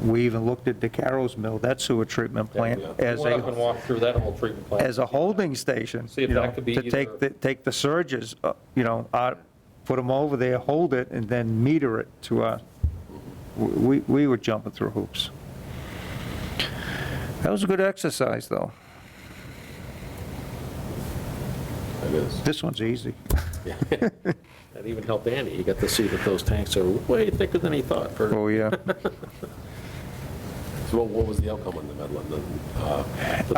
We even looked at DeCaro's Mill, that sewer treatment plant, We as went up and a, walked through that whole treatment plant. as a holding station, See if you know, that could be to take the surges, out, put them over there, hold it, and then meter it to us. We were jumping through hoops. That was a good exercise, though. It is. This one's easy. That even helped Andy, he got to see that those tanks are way thicker than he thought. Oh, yeah. So what was the outcome on the Medland?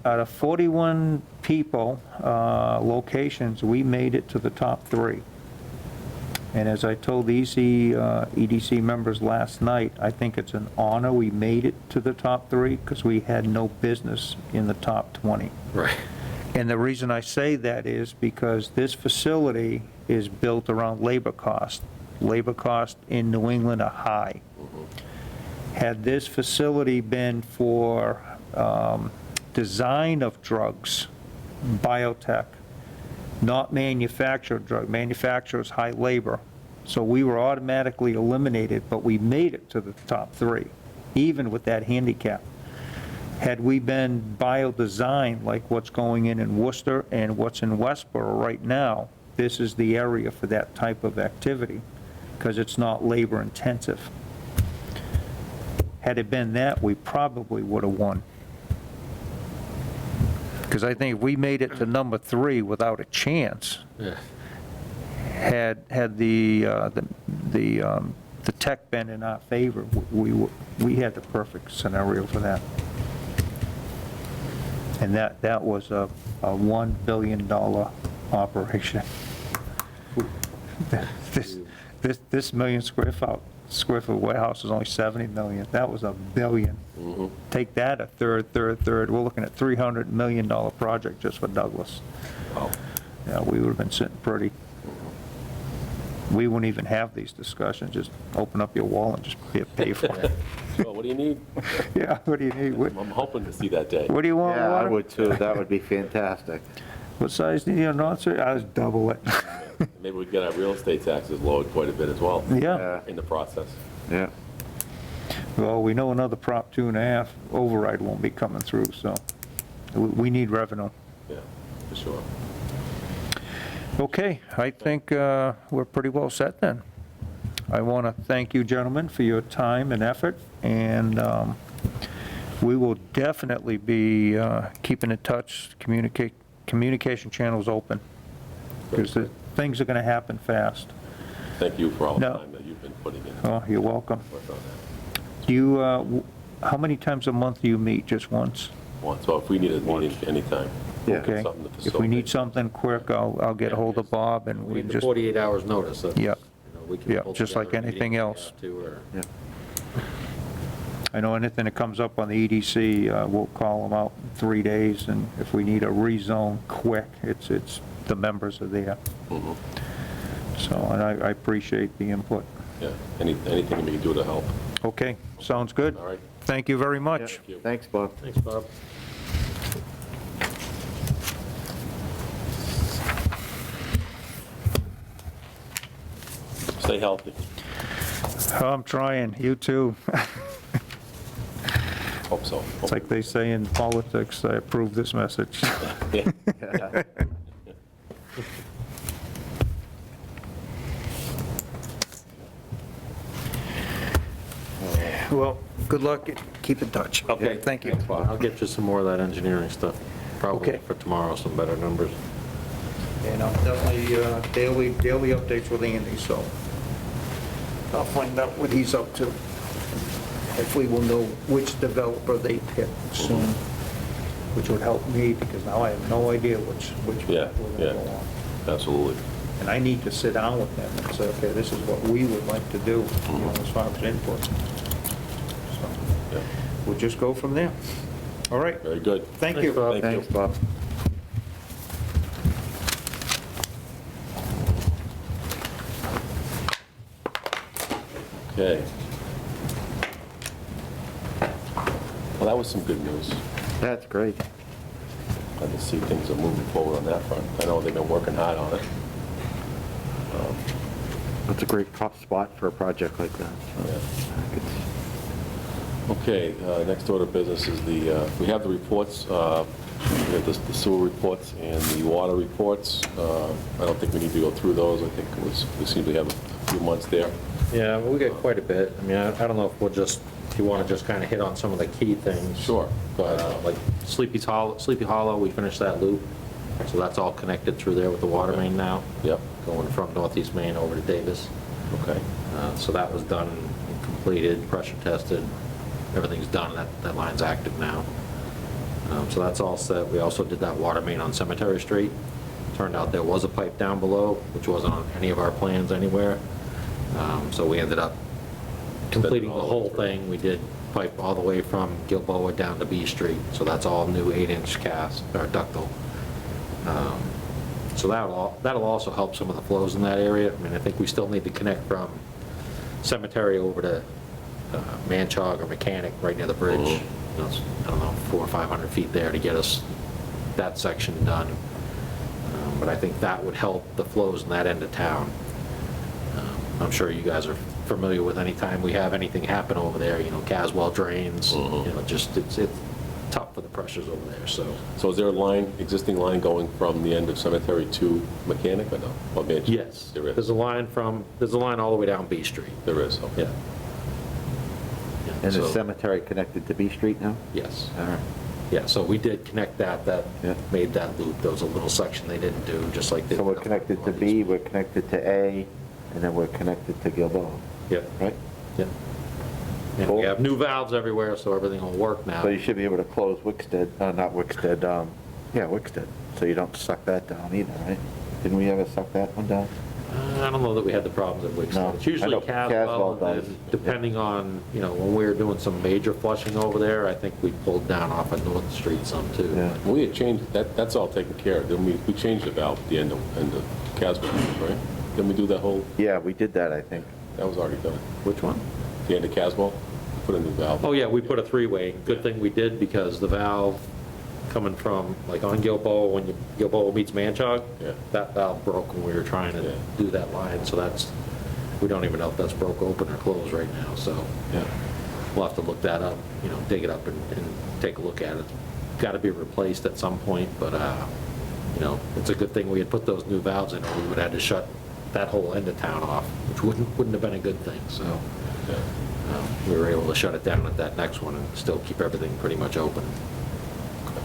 Out of 41 people, locations, we made it to the top 3. And as I told the EDC members last night, I think it's an honor we made it to the top 3, because we had no business in the top 20. Right. And the reason I say that is because this facility is built around labor cost. Labor costs in New England are high. Had this facility been for design of drugs, biotech, not manufactured drug, manufacturers high labor, so we were automatically eliminated, but we made it to the top 3, even with that handicap. Had we been bio-designed like what's going in Worcester and what's in Westboro right now, this is the area for that type of activity, because it's not labor intensive. Had it been that, we probably would have won. Because I think if we made it to number 3 without a chance, Yeah. had the tech been in our favor, we had the perfect scenario for that. And that was a $1 billion operation. This million square foot warehouse is only 70 million. That was $1 billion. Take that a third. We're looking at $300 million project just for Douglas. Wow. Yeah, we would have been sitting pretty. We wouldn't even have these discussions. Just open up your wall and just pay for it. Well, what do you need? Yeah, what do you need? I'm hoping to see that day. What do you want, Yeah, I water? would too, that would be fantastic. What size do you need on North Street? I was double it. Maybe we get our real estate taxes lowered quite a bit as well. Yeah. In the process. Yeah. Well, we know another Prop 2.5 override won't be coming through, so we need revenue. Yeah, for sure. Okay, I think we're pretty well set then. I want to thank you, gentlemen, for your time and effort, and we will definitely be keeping in touch, communication channels open, because things are going to happen fast. Thank you for all the No. time that you've been putting in. Oh, you're welcome. Work on that. Do you, how many times a month do you meet? Just once? Once, well, if we need a meeting anytime. Yeah. Okay. Something to If we facilitate. need something quick, I'll get a hold of Bob and We we need the just, 48 hours notice. That's, Yeah. you know, we can Yeah, pull just like together a anything meeting if we else. have to, or- Yeah. I know anything that comes up on the EDC, we'll call them out in 3 days, and if we need a rezone quick, it's the members are there. Mhm. So, and I appreciate the input. Yeah, anything we can do to help. Okay, sounds good. All right. Thank you very much. Thank you. Thanks, Bob. Thanks, Bob. Stay healthy. I'm trying, you too. Hope so. It's like they say in politics, I approve this message. Yeah. Well, good luck, keep in touch. Okay. Thank you. Thanks, Bob. I'll get you some more of that engineering stuff, probably Okay. for tomorrow, some better numbers. And I'm definitely daily updates with Andy, so I'll find out what he's up to. Hopefully we'll know which developer they pick soon. which would help me, because now I have no idea which Yeah, path we're going to go yeah. on. Absolutely. And I need to sit down with them and say, okay, this is what we would like to do, you know, as far as input. So, Yeah. we'll just go from there. All right, Very good. thank you. Thank you. Thanks, Bob. Okay. Well, that was some good news. That's great. Glad to see things are moving forward on that front. I know they've been working hard on it. That's a great top spot for a project like that. So, Yeah. I think it's- Okay, next order of business is we have the reports, we have the sewer reports and the water reports. I don't think we need to go through those. I think we seem to have a few months there. Yeah, well, we got quite a bit. I mean, I don't know if we'll just, if you want to just kind of hit on some of the key things. Sure, go ahead. Like Sleepy Hollow, we finished that loop, so that's all connected through there with the water main now, Yep, going from Northeast Maine over to Davis. okay. So that was done and completed, pressure tested, everything's done, that line's active now. So that's all set. We also did that water main on Cemetery Street. Turned out there was a pipe down below, which wasn't on any of our plans anywhere. So we ended up completing the whole thing. We did pipe all the way from Gilboa down to B Street, so that's all new 8-inch cast, or ductile. So that'll also help some of the flows in that area. I mean, I think we still need to connect from Cemetery over to Manchog or Mechanic, right near the bridge. You know, it's, I don't know, 400 or 500 feet there to get us that section done. But I think that would help the flows in that end of town. I'm sure you guys are familiar with any time we have anything happen over there, you know, Caswell drains, you know, just, it's tough for the pressures over there, so. So is there a line, existing line going from the end of Cemetery to Mechanic or no? Or Manchester? Yes. There is. There's a line all the way down B Street. There is, okay. Yeah. Yeah, And the so- cemetery connected to B Street now? Yes. All right. Yeah, so we did connect that Yeah. made that loop. There was a little section they didn't do, just like they. So we're connected to B, we're connected to A, and then we're connected to Gilboa, Yeah, right? yeah. And we Cool. have new valves everywhere, so everything will work now. So you should be able to close Wickstead, not Wickstead, Wickstead, so you don't suck that down either, right? Didn't we ever suck that one down? I don't know that we had the problems at Wickstead. No, It's I usually know Caswell, Caswell and does. then depending on, you know, when we were doing some major flushing over there, I think we pulled down off of North Street some too. Yeah. We had changed, that's all taken care of. Then we changed the valve at the end of Caswell, right? Then we do that whole, Yeah, we did that, I think. that was already done. Which one? The end of Caswell, put a new valve. Oh, yeah, we put a three-way. Good thing we did, because the valve coming from, like on Gilboa, when Gilboa meets Manchog, Yeah. that valve broke when we were trying to Yeah. do that line, so we don't even know if that's broke open or closed right now, so Yeah. we'll have to look that up, you know, dig it up and take a look at it. Got to be replaced at some point, but, you know, it's a good thing we had put those new valves in, or we would have had to shut that whole end of town off, which wouldn't have been a good thing, so. Yeah. We were able to shut it down at that next one and still keep everything pretty much open.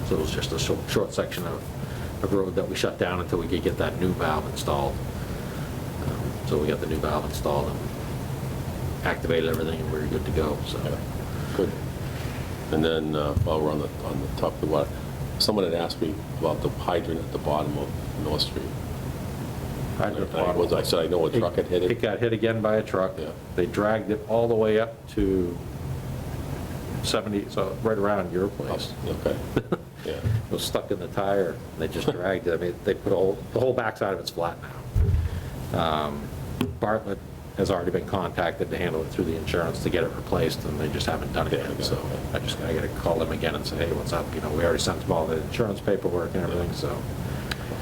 So it was just a short section of road that we shut down until we could get that new valve installed. So we got the new valve installed and activated everything, and we were good to go, so. Yeah. Good. And then, while we're on the top of the water, someone had asked me about the hydrant at the bottom of North Street. I said, I know a truck had hit It it. got hit again by a truck. Yeah. They dragged it all the way up to 70, so right around your place. Okay, yeah. It was stuck in the tire, they just dragged it. I mean, they put the whole backside of it's flat now. Bartlett has already been contacted to handle it through the insurance to get it replaced, and they just haven't done it Yeah, yet, so I gotta call them again and say, hey, what's up? You know, we already sent them all the insurance paperwork and everything, so.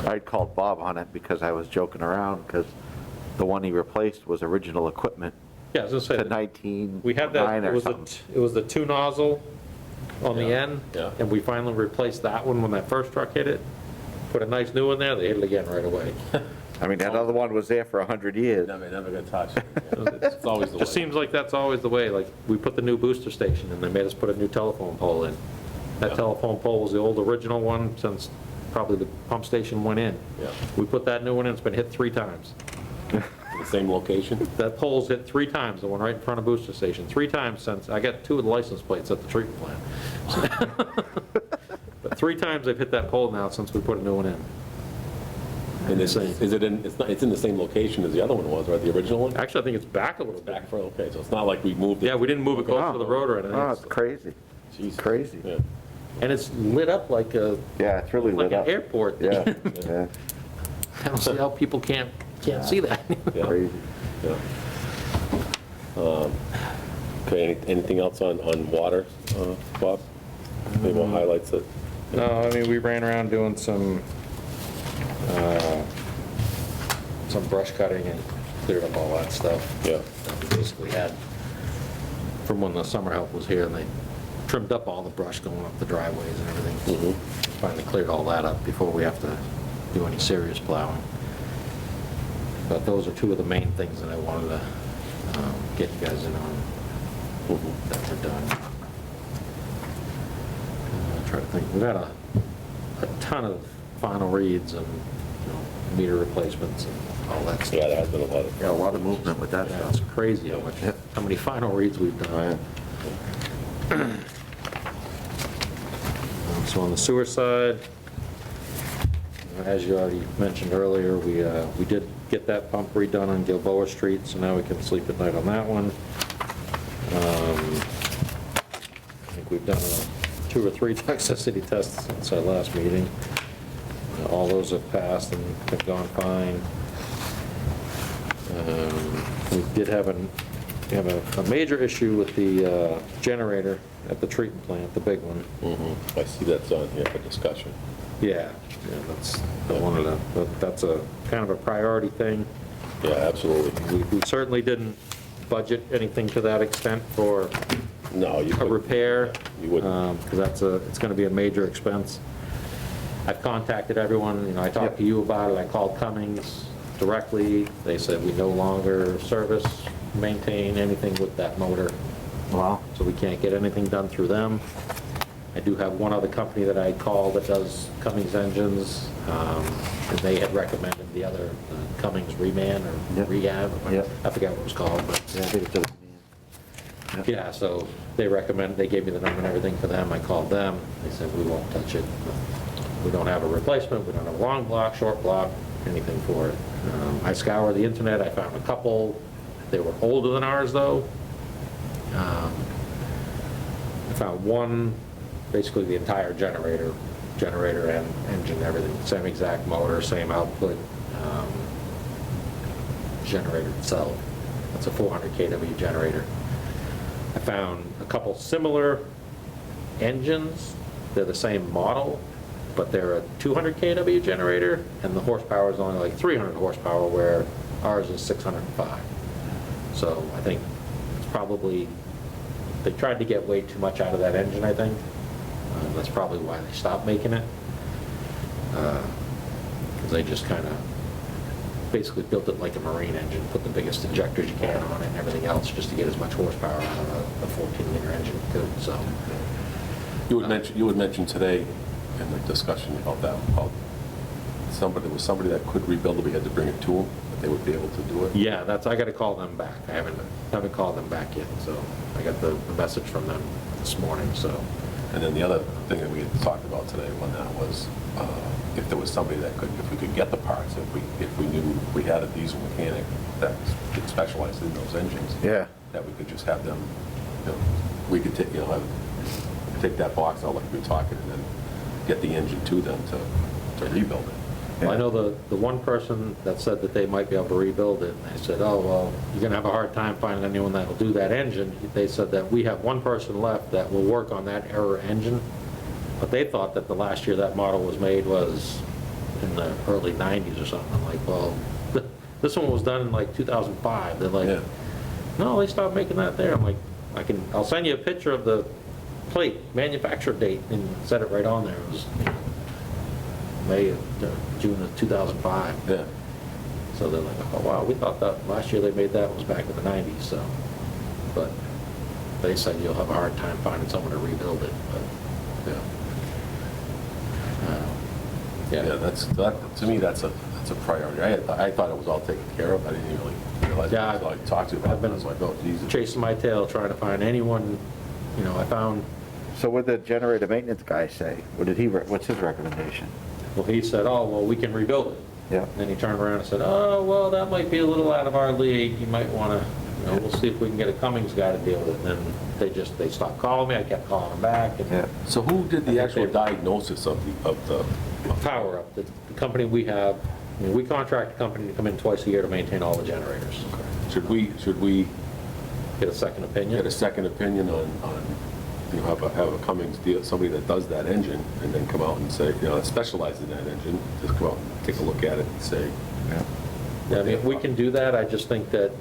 I called Bob on it because I was joking around, because the one he replaced was original equipment Yeah, as I to said, 1909 we had that, or something. it was the two nozzle on the Yeah, end, yeah. and we finally replaced that one when that first truck hit it. Put a nice new one there, they hit it again right away. I mean, that other one was there for 100 years. Never got touched. It's always the way. Just seems like that's always the way, like, we put the new booster station, and they made us put a new telephone pole in. That Yeah. telephone pole was the old original one since probably the pump station went in. Yeah. We put that new one in, it's been hit 3 times. The same location? That pole's hit 3 times, the one right in front of booster station, 3 times since, I got 2 of the license plates at the treatment plant. But 3 times they've hit that pole now since we put a new one in. And Insane. it's in the same location as the other one was, right, the original one? Actually, I think it's back a little bit. Back for, okay, so it's not like we moved it. Yeah, we didn't move it close to the road or anything. Oh, it's crazy. Jesus. Crazy. Yeah. And it's lit up like a, Yeah, it's really like lit an up. airport. Yeah, yeah, I don't see how people can't see that. Yeah. crazy. Yeah. Okay, anything else on water, Bob? Maybe more highlights that, No, I mean, we ran around doing some brush cutting and cleared up all that stuff. yeah. That we basically had from when the summer help was here, and they trimmed up all the brush going up the driveways and everything. Mhm. Finally cleared all that up before we have to do any serious plowing. But those are 2 of the main things that I wanted to get you guys in on Mhm. that were done. I'm trying to think, we've had a ton of final reads and, meter replacements and all that stuff. Yeah, there has been a lot of. Yeah, a lot of movement with that Yeah, stuff. it's crazy how many final reads we've done. Oh, yeah. So on the sewer side, as you already mentioned earlier, we did get that pump redone on Gilboa Street, so now we can sleep at night on that one. I think we've done 2 or 3 toxicity tests since our last meeting. All those have passed and have gone fine. We did have a major issue with the generator at the treatment plant, the big one. I see that's on here for discussion. Yeah, that's that's a kind of a priority thing. Yeah, absolutely. We certainly didn't budget anything to that extent for No, you a couldn't. repair. You wouldn't. Because it's going to be a major expense. I've contacted everyone, I talked to you about it, I called Cummings directly. They said we no longer service, maintain anything with that motor, Wow. so we can't get anything done through them. I do have one other company that I call that does Cummings engines, and they had recommended the other Cummings Reman or Yep. Rehab, Yep. I forget what it was called, but Yeah, I think it's just, yeah, so they gave me the number and everything for them, I called them, they said we won't touch it. We don't have a replacement, we don't have a long block, short block, anything for it. I scoured the internet, I found a couple, they were older than ours though. I found one, basically the entire generator and engine, everything, same exact motor, same output, generator itself. That's a 400 kW generator. I found a couple similar engines, they're the same model, but they're a 200 kW generator, and the horsepower is only like 300 horsepower, where ours is 605. So I think it's probably, they tried to get way too much out of that engine, I think. That's probably why they stopped making it. Because they just kind of basically built it like a marine engine, put the biggest injectors you can on it and everything else, just to get as much horsepower out of a 14-liter engine you could, so. You had mentioned today in the discussion about that, about there was somebody that could rebuild it, we had to bring it to them, that they would be able to do it. Yeah, I got to call them back. I haven't called them back yet, so I got the message from them this morning, so. And then the other thing that we had talked about today when that was, if there was somebody that could, if we could get the parts, if we knew we had a diesel mechanic that specialized in those engines. Yeah. That we could just have them, we could take, take that box out like we were talking, and then get the engine to them to rebuild it. Well, I know the one person that said that they might be able to rebuild it, and I said, oh, well, you're going to have a hard time finding anyone that will do that engine. They said that we have one person left that will work on that error engine, but they thought that the last year that model was made was in the early 90s or something. I'm like, well, this one was done in like 2005. They're like, Yeah. no, they stopped making that there. I'm like, I'll send you a picture of the plate, manufacture date, and set it right on there. It was May of June of 2005. Yeah. So they're like, oh wow, we thought that last year they made that was back in the 90s. So, but they said you'll have a hard time finding someone to rebuild it. But Yeah. yeah, Yeah, that, to me, that's a priority. I thought it was all taken care of. I didn't really realize. Yeah, Until I talked to you about I've it. been I was like, oh, Jesus. chasing my tail trying to find anyone. I found So what did the generator maintenance guy say? What's his recommendation? Well, he said, oh, well, we can rebuild it. Yeah. And then he turned around and said, oh, well, that might be a little out of our league. You might want to, we'll see if we can get a Cummings guy to deal with it. And then they stopped calling me. I kept calling them back. And Yeah. So who did the actual diagnosis of the? Power Up, the company we have, we contract a company to come in twice a year to maintain all the generators. Should we Get a second opinion? get a second opinion on, have a Cummings deal, somebody that does that engine, and then come out and say, specialize in that engine, just come out and take a look at it and say, Yeah, I mean, we can do that. I just think that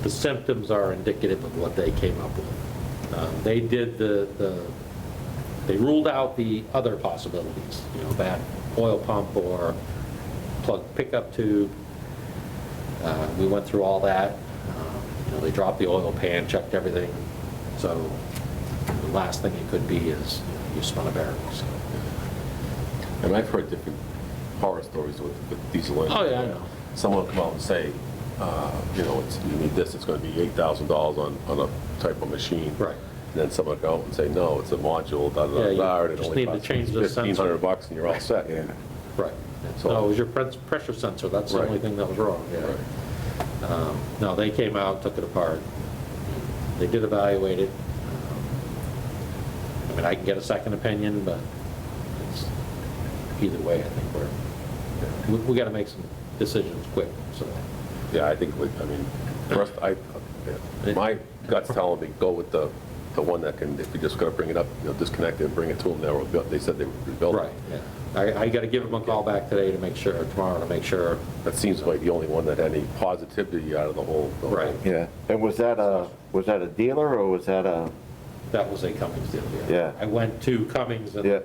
the symptoms are indicative of what they came up with. They did they ruled out the other possibilities, bad oil pump or plugged pickup tube. We went through all that. They dropped the oil pan, checked everything. So the last thing it could be is you spun a bearing. So. and I've heard different horror stories with diesel engines. Oh, yeah, I know. Someone will come out and say, you need this, it's going to be $8,000 on a type of machine. Right. And then someone will go out and say, no, it's a module, Yeah, you and it just only need to costs change the sensor. $1,500 and you're all set. Yeah. Right. So- No, it was your pressure sensor. That's the Right. only thing that was wrong. Yeah. Right. No, they came out, took it apart. They did evaluate it. I mean, I can get a second opinion, but it's, either way, I think we got to make some decisions quick, so. Yeah, I think, first, my gut's telling me, go with the one that can, if you're just gonna bring it up, disconnect it and bring it to them, they said they would rebuild it. Right, yeah. I got to give them a call back today to make sure, tomorrow to make sure. That seems like the only one that had any positivity out of the whole. Right. Yeah. And was that a dealer or was that a That was a Cummings deal, Yeah. I went to Cummings and, Yeah.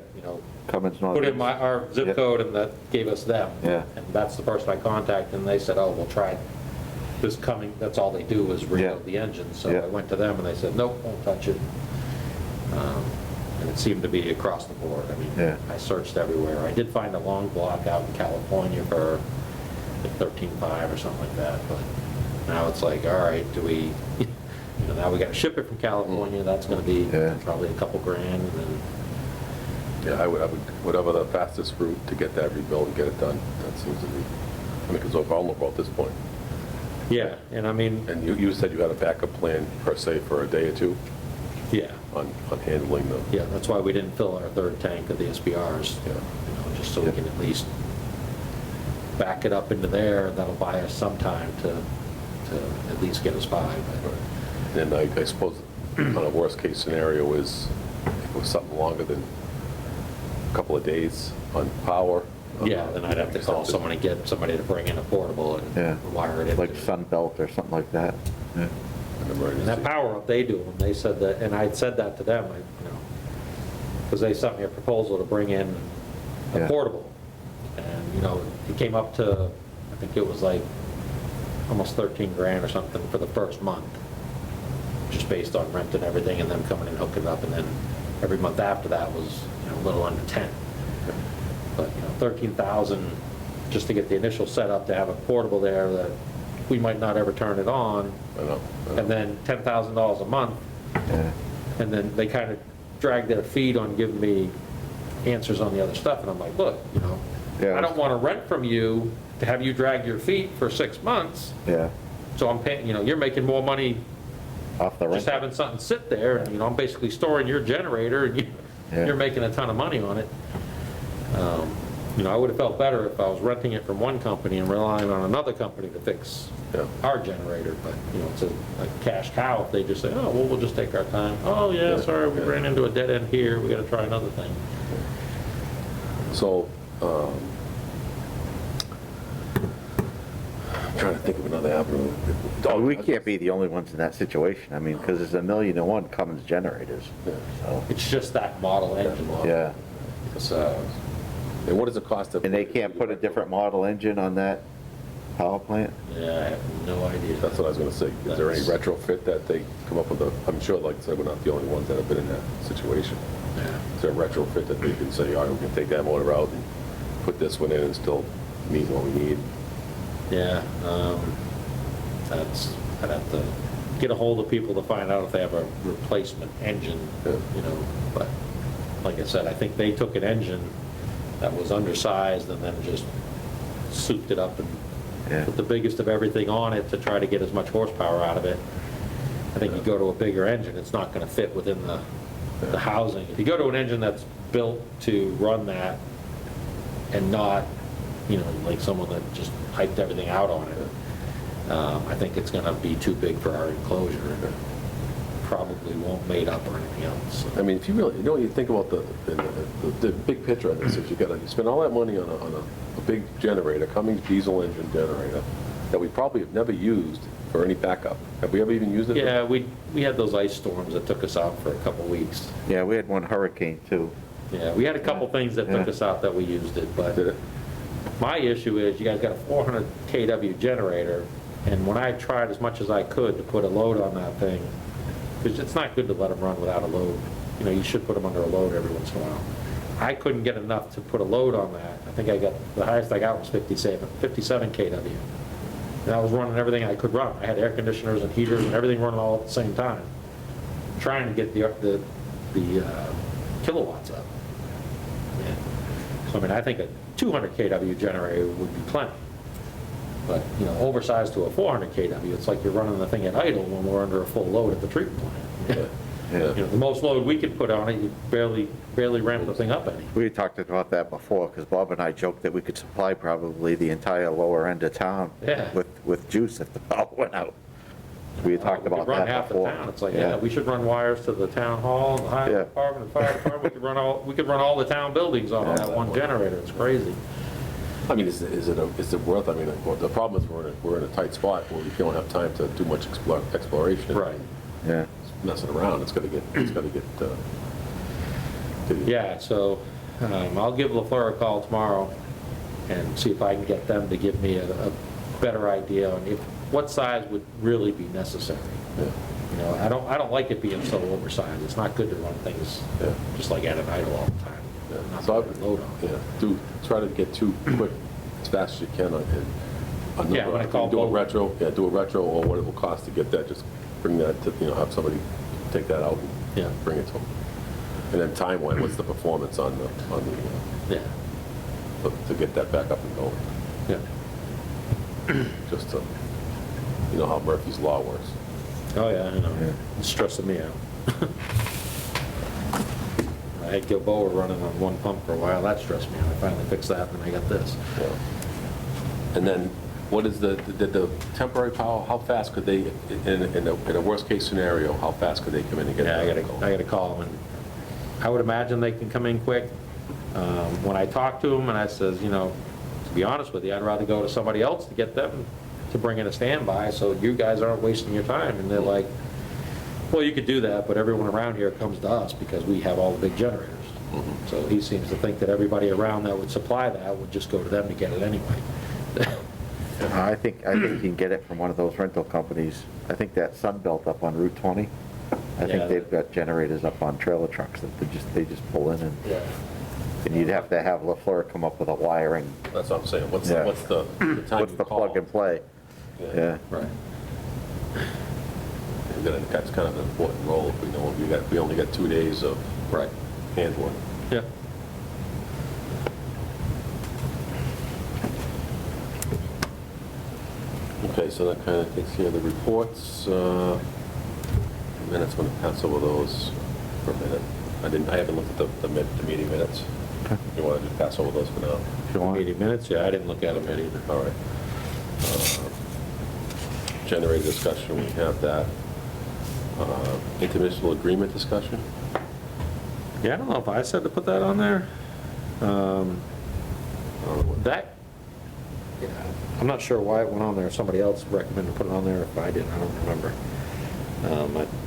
Cummins North? put in our Yeah. zip code and that gave us them. Yeah. And that's the person I contacted and they said, oh, we'll try this Cummings, that's all they do is rebuild the engine. So Yeah. I went to them and they said, nope, won't touch it. And it seemed to be across the board. I mean, Yeah. I searched everywhere. I did find a long block out in California for like 13.5 or something like that, but now it's like, all right, do we, now we got to ship it from California, that's going to be Yeah. probably a couple grand, and then, Yeah, I would, whatever the fastest route to get that rebuilt and get it done, that seems to be, because we're vulnerable at this point. yeah, and I mean, And you said you had a backup plan per se for a day or two yeah, on handling the, yeah, that's why we didn't fill our third tank of the SBRs, yeah. just so we can at least back it up into there, that'll buy us some time to at least get us by, but. And I suppose on a worst case scenario is if it was something longer than a couple of days on power. Yeah, then I'd have to call someone and get somebody to bring in a portable Yeah. and wire it in. Like Sunbelt or something like that? Yeah. An And emergency. that Power Up, they do them, they said that, and I'd said that to them, because they sent me a proposal to bring in a Yeah. portable. And, it came up to, I think it was like almost 13 grand or something for the first month, just based on rent and everything, and them coming and hooking it up, and then every month after that was, a little under 10. But, 13,000 just to get the initial setup to have a portable there that we might not ever turn it on, I know. and then $10,000 a month, Yeah. and then they kind of drag their feet on giving me answers on the other stuff, and I'm like, look, Yeah. I don't want to rent from you to have you drag your feet for 6 months, Yeah. so I'm paying, you're making more money Off the just rent? having something sit there, and, I'm basically storing your generator, and Yeah. you're making a ton of money on it. I would have felt better if I was renting it from one company and relying on another company to fix Yeah. our generator, but, it's a cash cow if they just say, oh, well, we'll just take our time. Oh, yeah, sorry, we ran into a dead end here, we got to try another thing. So, I'm trying to think of another avenue. We can't be the only ones in that situation. I mean, because there's 1,000,001 Cummins generators. Yeah. So, It's just that model engine. yeah. So, And what does it cost to? And they can't put a different model engine on that power plant? yeah, I have no idea. That's what I was gonna say. Is there any retrofit that they come up with? I'm sure, like I said, we're not the only ones that have been in that situation. Yeah. Is there a retrofit that they can say, all right, we can take that motor out and put this one in and still meet what we need? Yeah, I'd have to get a hold of people to find out if they have a replacement engine, you know, but like I said, I think they took an engine that was undersized and then just souped it up and Yeah. put the biggest of everything on it to try to get as much horsepower out of it. I think you go to a bigger engine, it's not gonna fit within the housing. If you go to an engine that's built to run that and not, you know, like someone that just hyped everything out on it, I think it's gonna be too big for our enclosure and probably won't mate up or anything else. I mean, if you really, you know, you think about the big picture of this, if you spend all that money on a big generator, Cummins diesel engine generator, that we probably have never used for any backup. Have we ever even used it? Yeah, we had those ice storms that took us out for a couple weeks. Yeah, we had one hurricane too. Yeah, we had a couple things that took Yeah. us out that we used it, but Did it? my issue is you guys got a 400 kW generator, and when I tried as much as I could to put a load on that thing, because it's not good to let them run without a load. You know, you should put them under a load every once in a while. I couldn't get enough to put a load on that. I think the highest I got was 57 kW. And I was running everything I could run. I had air conditioners and heaters and everything running all at the same time, trying to get the kilowatts up. Yeah. So I mean, I think a 200 kW generator would be plenty. But, you know, oversized to a 400 kW, it's like you're running the thing at idle when we're under a full load at the treatment plant. Yeah. You know, the most load we could put on it, you barely ramp the thing up any. We talked about that before, because Bob and I joked that we could supply probably the entire lower end of town Yeah. with juice if the power went out. We had talked We could about run that half the before. town. It's like, yeah, we should run wires to the town hall, the highway Yeah. department, and fire department. We could run all the town buildings on that one generator. It's crazy. I mean, is it worth, I mean, well, the problem is we're in a tight spot where we don't have time to do much exploration. Right. Yeah. Messing around, it's gotta get, Yeah, so I'll give LaFleur a call tomorrow and see if I can get them to give me a better idea on what size would really be necessary. Yeah. You know, I don't like it being so oversized. It's not good to run things Yeah. just like at an idle all the time. Yeah. Not So I put a load on. Yeah, try to get too quick, as fast as you can on it. Yeah, when I call Do a both. retro, do a retro, or what it will cost to get that, just bring that to, you know, have somebody take that out Yeah. and bring it to them. And then time-wise, what's the performance on the, Yeah, to get that back up and going? yeah. Just to, you know how Murphy's Law works. Oh, yeah, I know. Yeah. It's stressing me out. I had Gilboa running on one pump for a while. That stressed me out. I finally fixed that, and I got this. Yeah. And then, what is the temporary power, how fast could they, in a worst-case scenario, how fast could they come in and get Yeah, that? I gotta call them, and I would imagine they can come in quick. When I talk to them, and I says, you know, to be honest with you, I'd rather go to somebody else to get them to bring in a standby, so you guys aren't wasting your time. And they're like, well, you could do that, but everyone around here comes to us because we have all the big generators. So he seems to think that everybody around that would supply that would just go to them to get it anyway. I think you can get it from one of those rental companies. I think that Sunbelt up on Route 20. I Yeah. think they've got generators up on trailer trucks that they just pull in, Yeah. and you'd have to have LaFleur come up with a wiring. That's what I'm saying, what's Yeah. the time What's you the call? plug and play? Yeah. Right. That's kind of an important role, if we know, we only got 2 days of Right. handling. Yeah. Okay, so that kind of takes care of the reports. Minutes, I'm going to pass over those for a minute. I haven't looked at the meeting minutes. You want to just pass over those for now? If you want. Meeting minutes? Yeah, I didn't look at them yet either. All right. Generator discussion, we have that. Intermissional agreement discussion? Yeah, I don't know if I said to put that on there. That, yeah, I'm not sure why it went on there. Somebody else recommended to put it on there. If I didn't, I don't remember.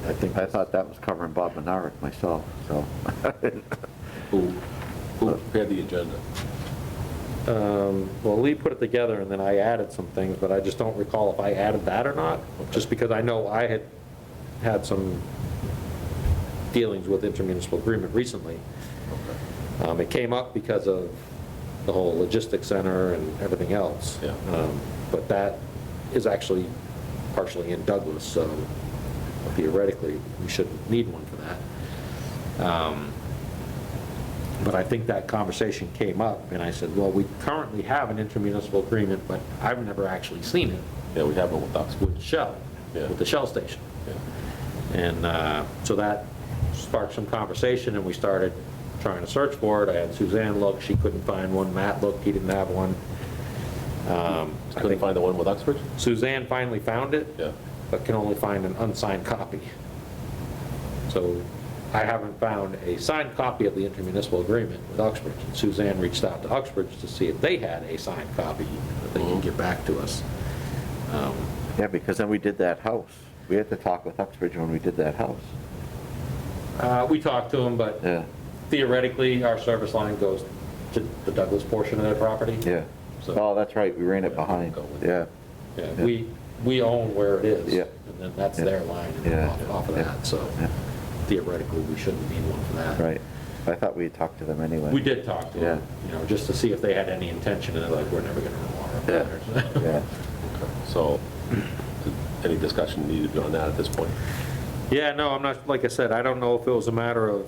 I think. I thought that was covering Bob Menard myself, so. Who prepared the agenda? Well, Lee put it together, and then I added some things, but I just don't recall if I added that or not, just because I know I had some dealings with intermunicipal agreement recently. It came up because of the whole logistics center and everything else. Yeah. But that is actually partially in Douglas, so theoretically, we shouldn't need one for that. But I think that conversation came up, and I said, well, we currently have an intermunicipal agreement, but I've never actually seen it Yeah, we have it with Oxford. with Shell, Yeah. with the Shell station. Yeah. And so that sparked some conversation, and we started trying to search for it. I had Suzanne look, she couldn't find one. Matt looked, he didn't have one. I Couldn't think find the one with Oxford? Suzanne finally found it, Yeah. but can only find an unsigned copy. So I haven't found a signed copy of the intermunicipal agreement with Uxbridge. And Suzanne reached out to Uxbridge to see if they had a signed copy that they could get back to us. Yeah, because then we did that house. We had to talk with Uxbridge when we did that house. We talked to them, but Yeah, theoretically, our service line goes to the Douglas portion of their property. yeah. So- Oh, that's right, we ran it behind. Go with Yeah, Yeah, we own where it is. Yeah. And then that's Yeah. their line and Yeah. off of Yeah. that, so Yeah. theoretically, we shouldn't need one for that. right. I thought we had talked to them anyway. We did talk to Yeah. them, you know, just to see if they had any intention, and they're like, we're never gonna run water up there. Yeah, Okay. So, any discussion needed on that at this point? Yeah, no, I'm not, like I said, I don't know if it was a matter of,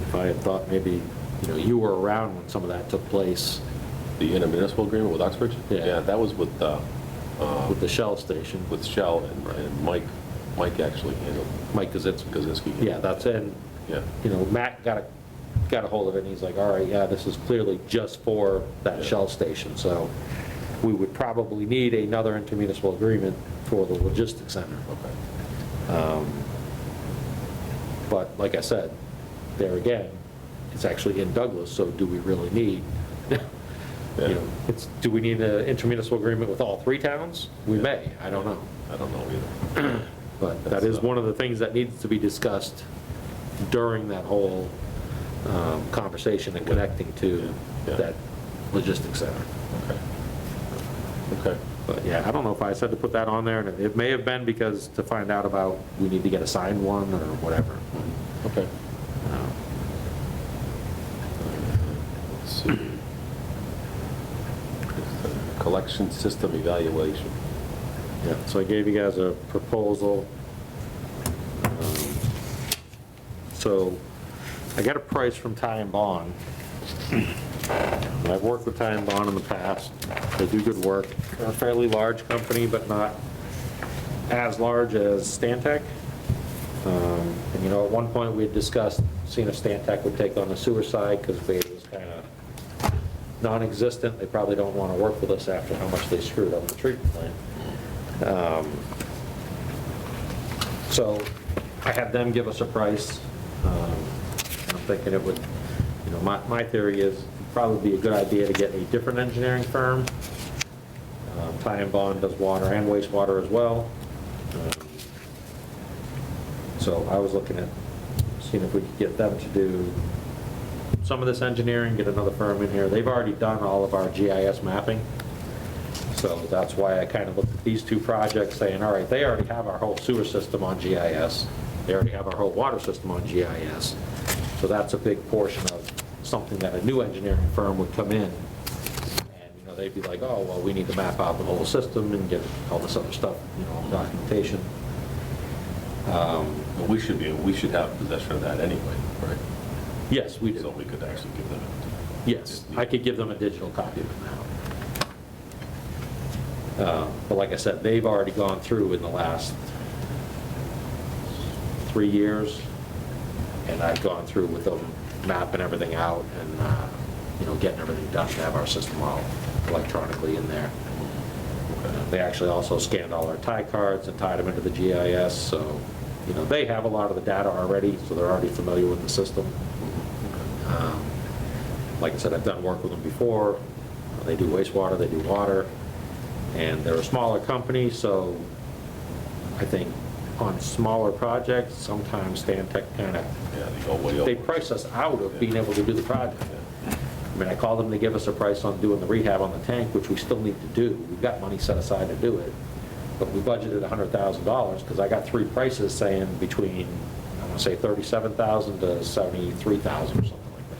if I had thought maybe, you know, you were around when some of that took place The intermunicipal agreement with Oxford? Yeah. Yeah, that was with with the Shell station, Shell, and Mike actually handled Mike Kaczynski. Kaczynski. Yeah, that's it. Yeah. You know, Matt got a hold of it, and he's like, all right, yeah, this is clearly just for that Yeah. Shell station, so we would probably need another intermunicipal agreement for the logistics center. Okay. But like I said, there again, it's actually in Douglas, so do we really need, you know, do we need an intermunicipal agreement with all three towns? We may, I don't know. I don't know either. But that is one of the things that needs to be discussed during that whole conversation and connecting to Yeah. that logistics center. Okay. Okay. But yeah, I don't know if I said to put that on there, and it may have been because to find out about, we need to get a signed one or whatever. Okay. Let's see. Collection system evaluation. Yeah, so I gave you guys a proposal. So I got a price from Ty and Bond. I've worked with Ty and Bond in the past. They do good work. They're a fairly large company, but not as large as Stantec. And you know, at one point we had discussed seeing if Stantec would take on the sewer side because Beta was kind of non-existent. They probably don't want to work with us after how much they screwed up the treatment plant. So I had them give us a price. I'm thinking it would, you know, my theory is it'd probably be a good idea to get a different engineering firm. Ty and Bond does water and wastewater as well. So I was looking at seeing if we could get them to do some of this engineering, get another firm in here. They've already done all of our GIS mapping. So that's why I kind of looked at these two projects saying, all right, they already have our whole sewer system on GIS. They already have our whole water system on GIS. So that's a big portion of something that a new engineering firm would come in. And, you know, they'd be like, oh, well, we need to map out the whole system and get all this other stuff, you know, documentation. Well, we should have possession of that anyway, right? Yes, we So do. we could actually give them. Yes, I could give them a digital copy of it now. But like I said, they've already gone through in the last 3 years, and I've gone through with them, mapping everything out and, you know, getting everything done to have our system all electronically in there. They actually also scanned all our tie cards and tied them into the GIS, so, you know, they have a lot of the data already, so they're already familiar with the system. Like I said, I've done work with them before. They do wastewater, they do water, and they're a smaller company, so I think on smaller projects, sometimes Stantec kind of, Yeah, they go way over. they price us out of being able to do the project. I mean, I called them to give us a price on doing the rehab on the tank, which we still need to do. We've got money set aside to do it, but we budgeted $100,000 because I got three prices saying between, I want to say 37,000 to 73,000 or something like that.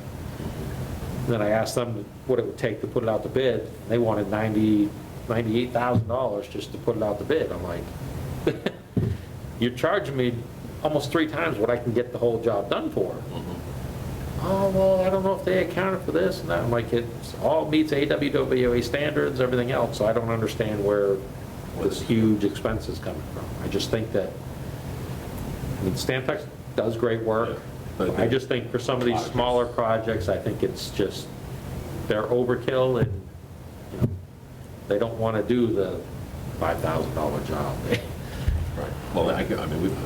And then I asked them what it would take to put it out to bid. And they wanted $98,000 just to put it out to bid. I'm like, you're charging me almost 3 times what I can get the whole job done for. Oh, well, I don't know if they accounted for this and that. I'm like, it all meets AWWA standards, everything else, so I don't understand where this huge expense is coming from. I just think that, I mean, Stampex does great work. Yeah, but I just think for some of these smaller projects, I think it's just, they're overkill, and, you know, they don't want to do the $5,000 job. Right. Well, I mean,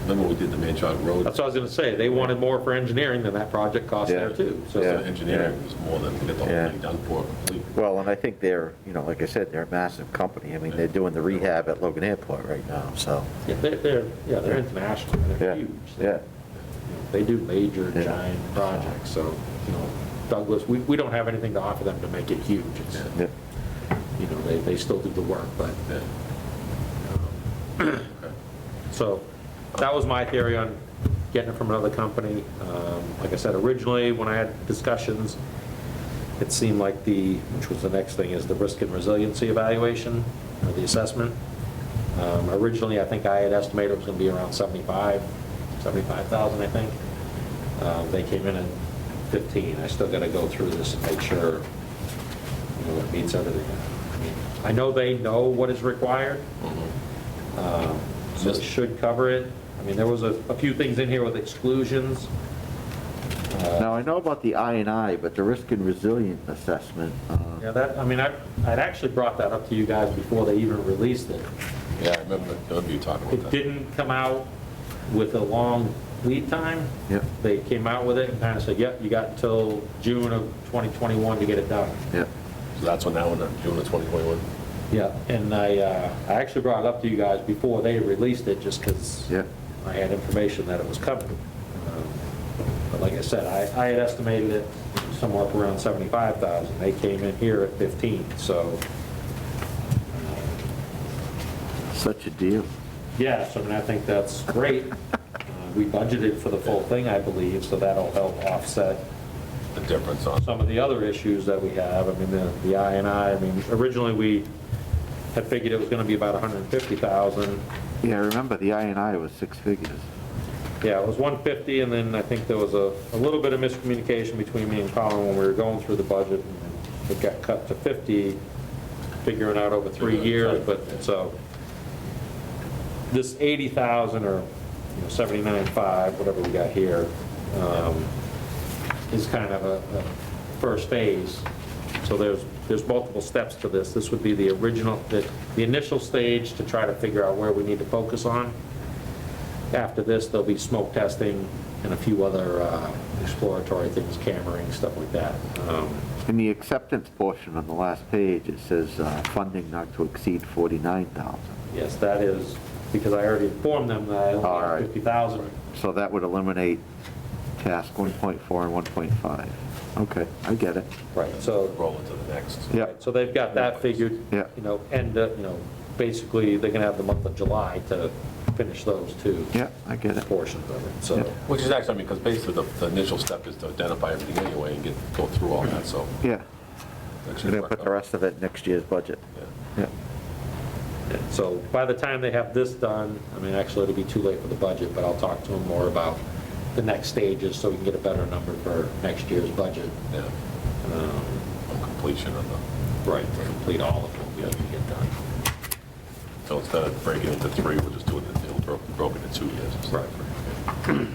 remember we did the Manchog Road? That's what I was going to say. They wanted more for engineering than that project cost there, Yeah. too. So Yeah. Engineering was more than to get the whole Yeah. thing done for complete. Well, and I think they're, you know, like I said, they're a massive company. I mean, they're doing the rehab at Logan Airport right now, so. Yeah, they're international, they're Yeah, huge. yeah. They do major, Yeah. giant projects, so, you know, Douglas, we don't have anything to offer them to make it huge. It's, Yeah. you know, they still do the work, but, Yeah. so, that was my theory on getting it from another company. Like I said, originally, when I had discussions, it seemed like which was the next thing, is the risk and resiliency evaluation, or the assessment. Originally, I think I had estimated it was going to be around 75,000, I think. They came in at 15. I still got to go through this and make sure, you know, it meets everything. I mean, I know they know what is required, so it should cover it. I mean, there was a few things in here with exclusions. Now, I know about the I&I, but the risk and resilient assessment, Yeah, I mean, I'd actually brought that up to you guys before they even released it. Yeah, I remember you talking about It that. didn't come out with a long lead time. Yep. They came out with it and kind of said, yep, you got until June of 2021 to get it done. yeah. So that's when that one, June of 2021? Yeah, and I actually brought it up to you guys before they released it, just because Yeah. I had information that it was coming. But like I said, I had estimated it somewhere up around 75,000. They came in here at 15, so. Such a deal. Yes, I mean, I think that's great. We budgeted for the full thing, I believe, so that'll help offset The difference on, some of the other issues that we have. I mean, the I mean, originally we had figured it was going to be about 150,000. Yeah, I remember the I&I was 6 figures. Yeah, it was 150, and then I think there was a little bit of miscommunication between me and Colin when we were going through the budget, and it got cut to 50, figuring out over 3 years, but so this 80,000 or 79.5, whatever we got here, is kind of a first phase. So there's multiple steps to this. This would be the initial stage to try to figure out where we need to focus on. After this, there'll be smoke testing and a few other exploratory things, cammering, stuff like that. In the acceptance portion on the last page, it says funding not to exceed 49,000. Yes, that is, because I already informed them that I only All have right. 50,000. So that would eliminate task 1.4 and 1.5. Okay, I get it. Right, so, roll into the next. Yeah. so they've got that figured. Yeah. Basically, they're going to have the month of July to finish those two Yeah, I get it. portions of it, so. Yeah. Which is actually, I mean, because basically the initial step is to identify everything anyway and go through all that, so. Yeah. that We're should gonna work put the out. rest of it in next year's budget. Yeah. Yeah. So by the time they have this done, I mean, actually, it'll be too late for the budget, but I'll talk to them more about the next stages so we can get a better number for next year's budget. Yeah, Um, on completion of the, Right, to complete all of what we have to get done. so instead of breaking it into 3, we'll just do it, it'll broken into 2 years. instead of Right. 3.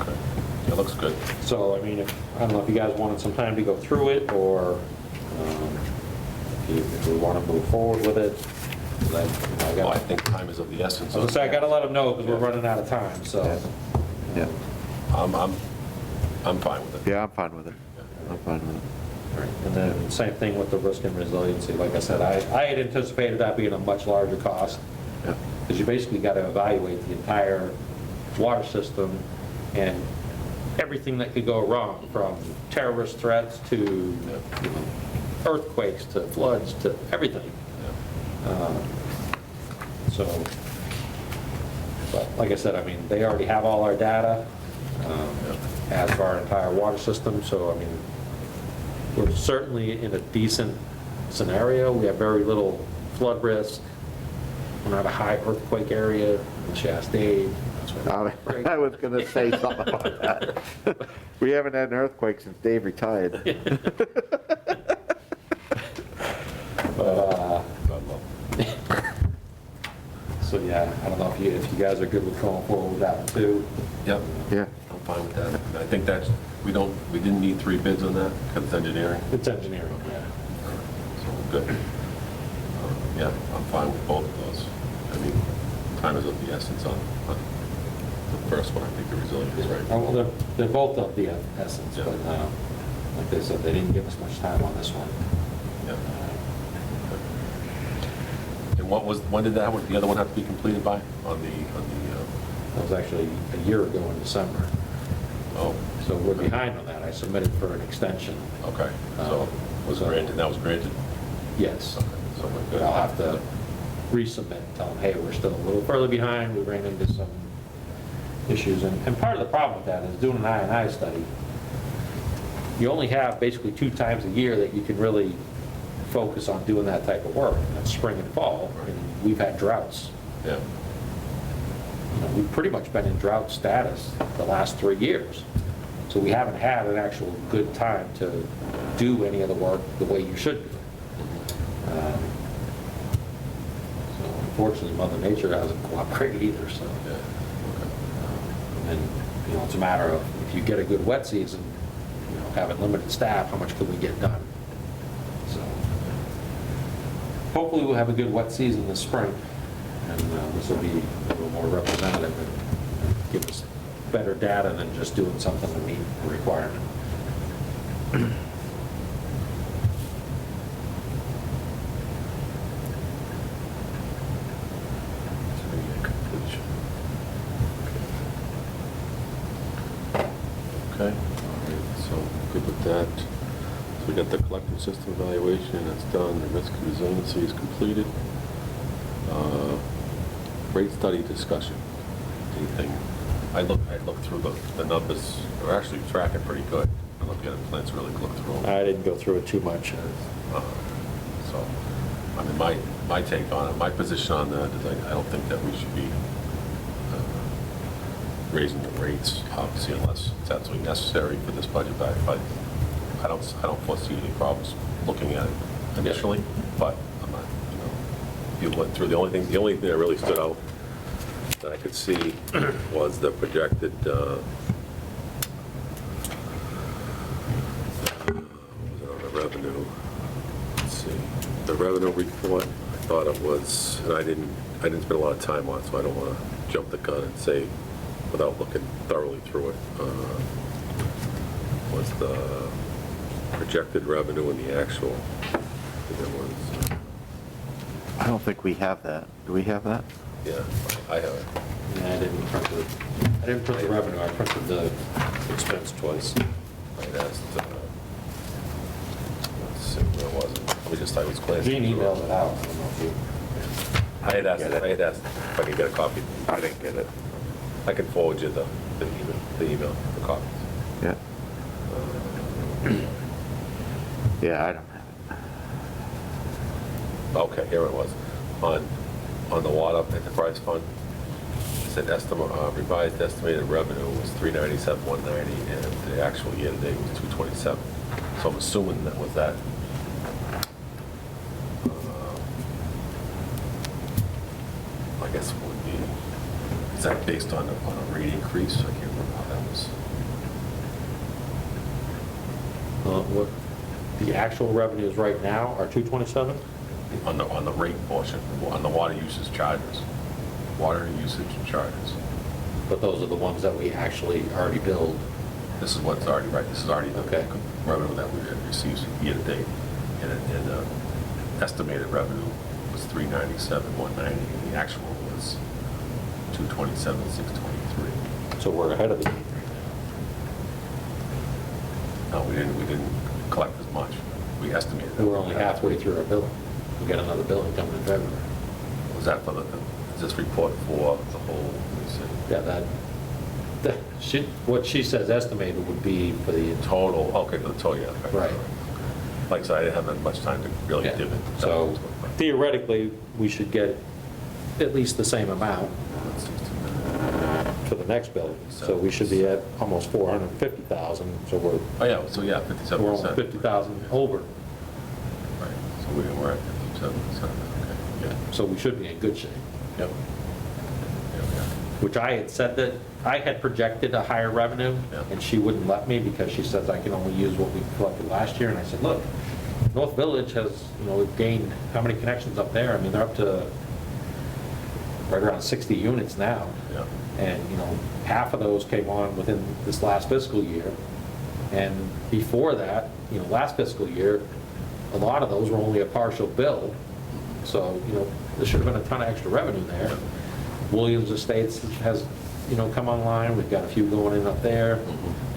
Okay, that looks good. So, I mean, I don't know if you guys wanted some time to go through it, or if we want to move forward with it. I Well, I got, think time is of the essence. I was gonna say, I gotta let them know, because we're running out of time, so. Yeah. I'm fine with it. Yeah, I'm fine with it. I'm fine with it. All right, and then same thing with the risk and resiliency. Like I said, I had anticipated that being a much larger cost, Yeah. because you basically got to evaluate the entire water system and everything that could go wrong, from terrorist threats to earthquakes to floods to everything. So, but like I said, I mean, they already have all our data as for our entire water system, so I mean, we're certainly in a decent scenario. We have very little flood risk. we're not a high earthquake area, unless you ask Dave. That's what- I was gonna say something about that. We haven't had an earthquake since Dave retired. So, yeah, I don't know if you guys are good with going forward with that one too. Yep, Yeah. I'm fine with that. I think that's, we didn't need 3 bids on that, because it's engineering, It's engineering, yeah. so we're good. Yeah, I'm fine with both of those. I mean, time is of the essence on the first one, I think the resilience is right. Oh, well, they're both of the essence, Yeah. but like they said, they didn't give us much time on this one. Yeah. And when did the other one have to be completed by? That was actually a year ago in December. Oh, So we're behind on that. I submitted for an extension. okay, so was granted, that was granted? Yes. Okay, so we're But good. I'll have to resubmit and tell them, hey, we're still a little further behind. We ran into some issues. And part of the problem with that is doing an I&I study. You only have basically 2 times a year that you can really focus on doing that type of work. And that's spring and fall. And we've had droughts. Yeah, You know, we've pretty much been in drought status the last 3 years. So we haven't had an actual good time to do any of the work the way you should do. So unfortunately, Mother Nature hasn't cooperated either, so. yeah, And, you know, it's a matter of, if you get a good wet season, you know, having limited staff, how much can we get done? So hopefully we'll have a good wet season this spring, and this will be a little more representative and give us better data than just doing something to meet the requirement. completion. Okay, all right, so good with that. So we got the collective system evaluation, that's done, the risk and resiliency is completed. Rate study discussion, anything? I looked through the numbers, we're actually tracking pretty good. I looked at it, plans really looked through them. I didn't go through it too much. So, I mean, my take on it, my position on that is I don't think that we should be raising the rates, obviously, unless it's absolutely necessary for this budget, but I don't foresee any problems looking at it initially, but I'm not, you went through, the only thing that really stood out that I could see was the projected, what was it on the revenue? Let's see, the revenue report, I thought it was, and I didn't spend a lot of time on it, so I don't want to jump the gun and say, without looking thoroughly through it, was the projected revenue and the actual. There was, I don't think we have that. Do we have that? yeah, I have it. Yeah, I didn't print the revenue, I printed the expense twice. I had asked, let's see, where was it? Let me just, I was glancing. Gene through it. emailed it out, I don't know if you. I had asked if I could get a copy. I didn't get it. I can forward you the email, the copies. Yeah. Yeah, I don't have it. Okay, here it was. On the water enterprise fund, it said revised estimated revenue was $397,190, and the actual year-to-date was $227. So I'm assuming that was that. I guess it would be, is that based on a rate increase? I can't remember how that was. What, the actual revenues right now are 227? On the rate portion, on the water usage charges. Water usage charges. But those are the ones that we actually already billed. This is what's already, right, this is already the Okay. revenue that we had received year-to-date. And estimated revenue was $397,190, and the actual was $227,623. So we're ahead of the game right No, we didn't collect as much. We estimated. now. We're only halfway through our billing. We got another billing coming in February. Was that for is this report for the whole, let me see. Yeah, what she says estimated would be for the, Total, okay, for the total, yeah. Okay. Right. Like I said, I didn't have that much time to really yeah. dive in. So theoretically, we should get at least the same amount for the next building. So we should be at almost 450,000, so we're Oh, yeah, so yeah, 57%. almost 50,000 over. Right, so we're at 57%, okay, yeah. So we should be in good shape. Yep. Yeah, yeah. Which I had said that, I had projected a higher revenue, Yeah. and she wouldn't let me because she says I can only use what we collected last year. And I said, look, North Village has, we've gained how many connections up there? I mean, they're up to right around 60 units now. Yeah. And, half of those came on within this last fiscal year. And before that, last fiscal year, a lot of those were only a partial build. So, there should have been a ton of extra revenue there. Williams Estates has, come online. We've got a few going in up there.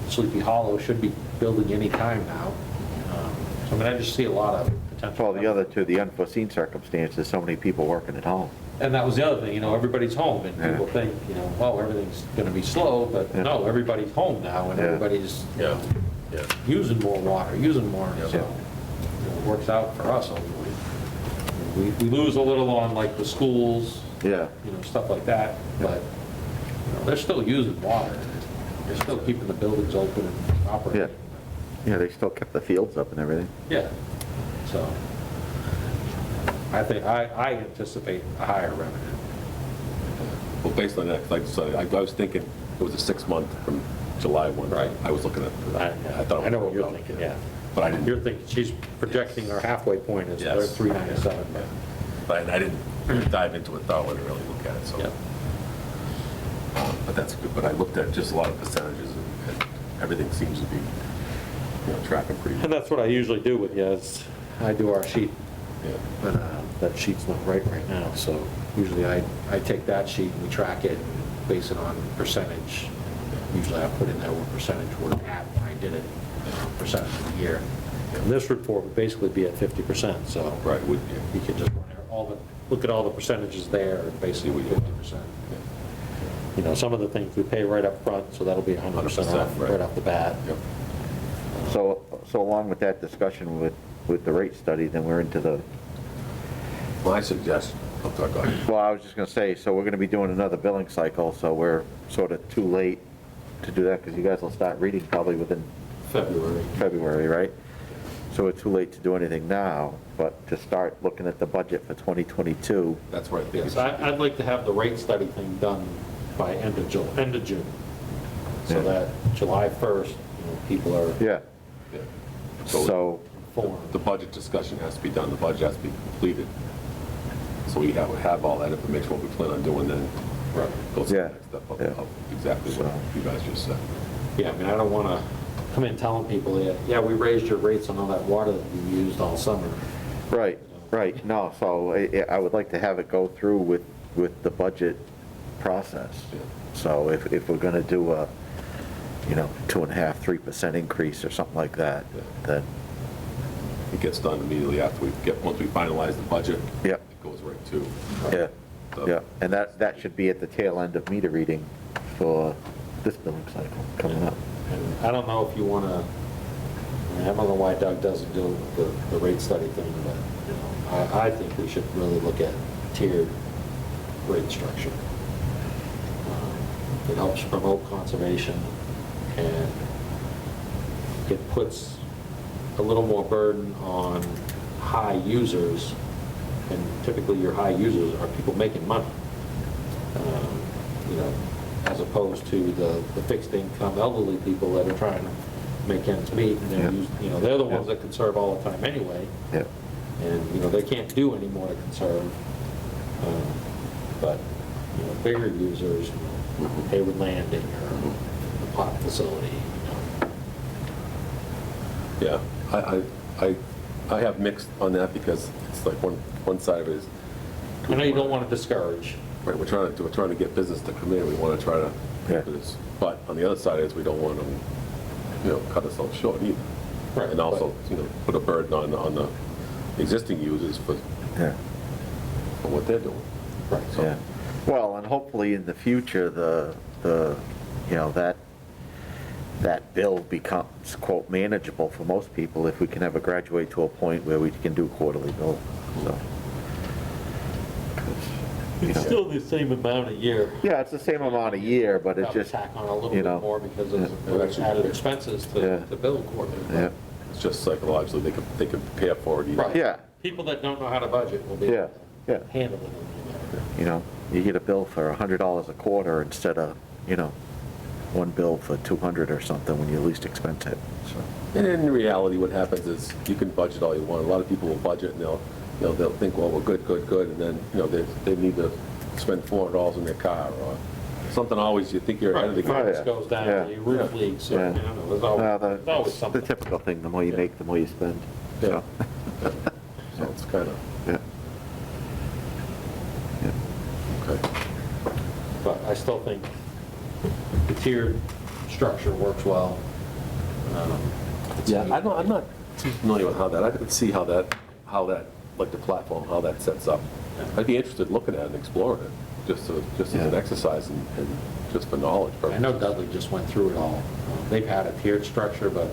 Sleepy Hollow should be building any time now. So, I just see a lot of potential. Well, the other two, the unforeseen circumstances, so many people working at home. And that was the other thing, everybody's home, and people Yeah. think, well, everything's gonna be slow, but Yeah. no, everybody's home now, and Yeah. everybody's Yeah, yeah. using more water, using more, Yeah. so it works out for us ultimately. We lose a little on like the schools, Yeah, stuff like that, but they're still using water. They're still keeping the buildings open and operating. yeah, they still kept the fields up and everything. Yeah, so I think, I anticipate a higher revenue. Well, based on that, like, so I was thinking it was a 6-month from July 1. Right. I was looking at, I thought. I know what you're thinking, yeah. But I didn't. You're thinking, she's projecting our halfway point is Yes. 397. Yeah. But I didn't dive into it thoroughly to really look at it, so. Yeah. But that's good, but I looked at just a lot of percentages, and everything seems to be, tracking pretty And good. that's what I usually do with you, is I do our sheet, Yeah. but that sheet's not right now, so usually I take that sheet and we track it, base it on percentage. Usually I put in there what percentage we're at when I did it, percentage of the year. And this report would basically be at 50%, so. Right, would, You could just run look at all the percentages there, and basically 50%. Some of the things we pay right up front, so that'll be 100% off 100%, right off the bat. Yep. So along with that discussion with the rate study, then we're into the, My suggestion, I'll talk about it. well, I was just gonna say, so we're gonna be doing another billing cycle, so we're sort of too late to do that, because you guys will start reading probably within February. February, right? So we're too late to do anything now, but to start looking at the budget for 2022. That's right. Yes, I'd like to have the rate study thing done by end of June, so Yeah. that July 1st, people are Yeah, Yeah. so, informed. The budget discussion has to be done, the budget has to be completed. So we have all that information, what we plan on doing, then Right. go to the Yeah, next step of yeah. of exactly what So- you guys just said. Yeah, I don't want to come in telling people, yeah, we raised your rates on all that water that you used all summer. right, no, so I would like to have it go through with the budget process. Yeah. So if we're gonna do a, 2.5%, 3% increase or something like that, Yeah. then, It gets done immediately after once we finalize the budget. Yep. It goes right to. yeah, So- yeah, and that should be at the tail end of meter reading for this billing cycle coming up. And I don't know if you want to, I don't know why Doug doesn't do the rate study thing, but, I think we should really look at tiered rate structure. It helps promote conservation, and it puts a little more burden on high users, and typically your high users are people making money. As opposed to the fixed income elderly people that are trying to make ends meet, and they're the ones that conserve all the time anyway, Yeah, and, they can't do any more to conserve. But, bigger users, Hayward Landing or the pot facility, Yeah, I have mixed on that because it's like one side of it is. I know you don't want to discourage. Right, we're trying to get business to come in, we want to try to Yeah. keep this, but on the other side is we don't want to, cut ourselves short either. Right, And also, put a burden on the existing users for yeah. what they're doing. Right. So- Yeah, well, and hopefully in the future, that bill becomes, quote, manageable for most people if we can ever graduate to a point where we can do quarterly bill, so. It's still the same amount a year. Yeah, it's the same amount a year, but it's Probably just, tack on a little you bit know, more because yeah. of the added expenses Yeah. to build quarterly. yeah, It's just psychologically, they could prepare for it either. Right. yeah, People that don't know how to budget will be yeah, yeah. handling it. You know, you get a bill for $100 a quarter instead of, you know, one bill for 200 or something when you least expense it, so. And in reality, what happens is you can budget all you want. A lot of people will budget and they'll think, well, we're good, good, good, and then, they need to spend $400 in their car or something. Always, you think you're ahead of the game. Finance yeah. goes down, Yeah. your roof leaks, or, Yeah. there's Well, always the something. typical thing, the more you Yeah. make, the more you spend, Yeah. so, So it's kind of, yeah. okay. But I still think the tiered structure works well. Yeah, I'm not too familiar with how that, I could see how that, like the platform, how that sets up. I'd be interested in looking at it and exploring it, just as an Yeah. exercise and just for knowledge I know purposes. Dudley just went through it all. They've had a tiered structure, but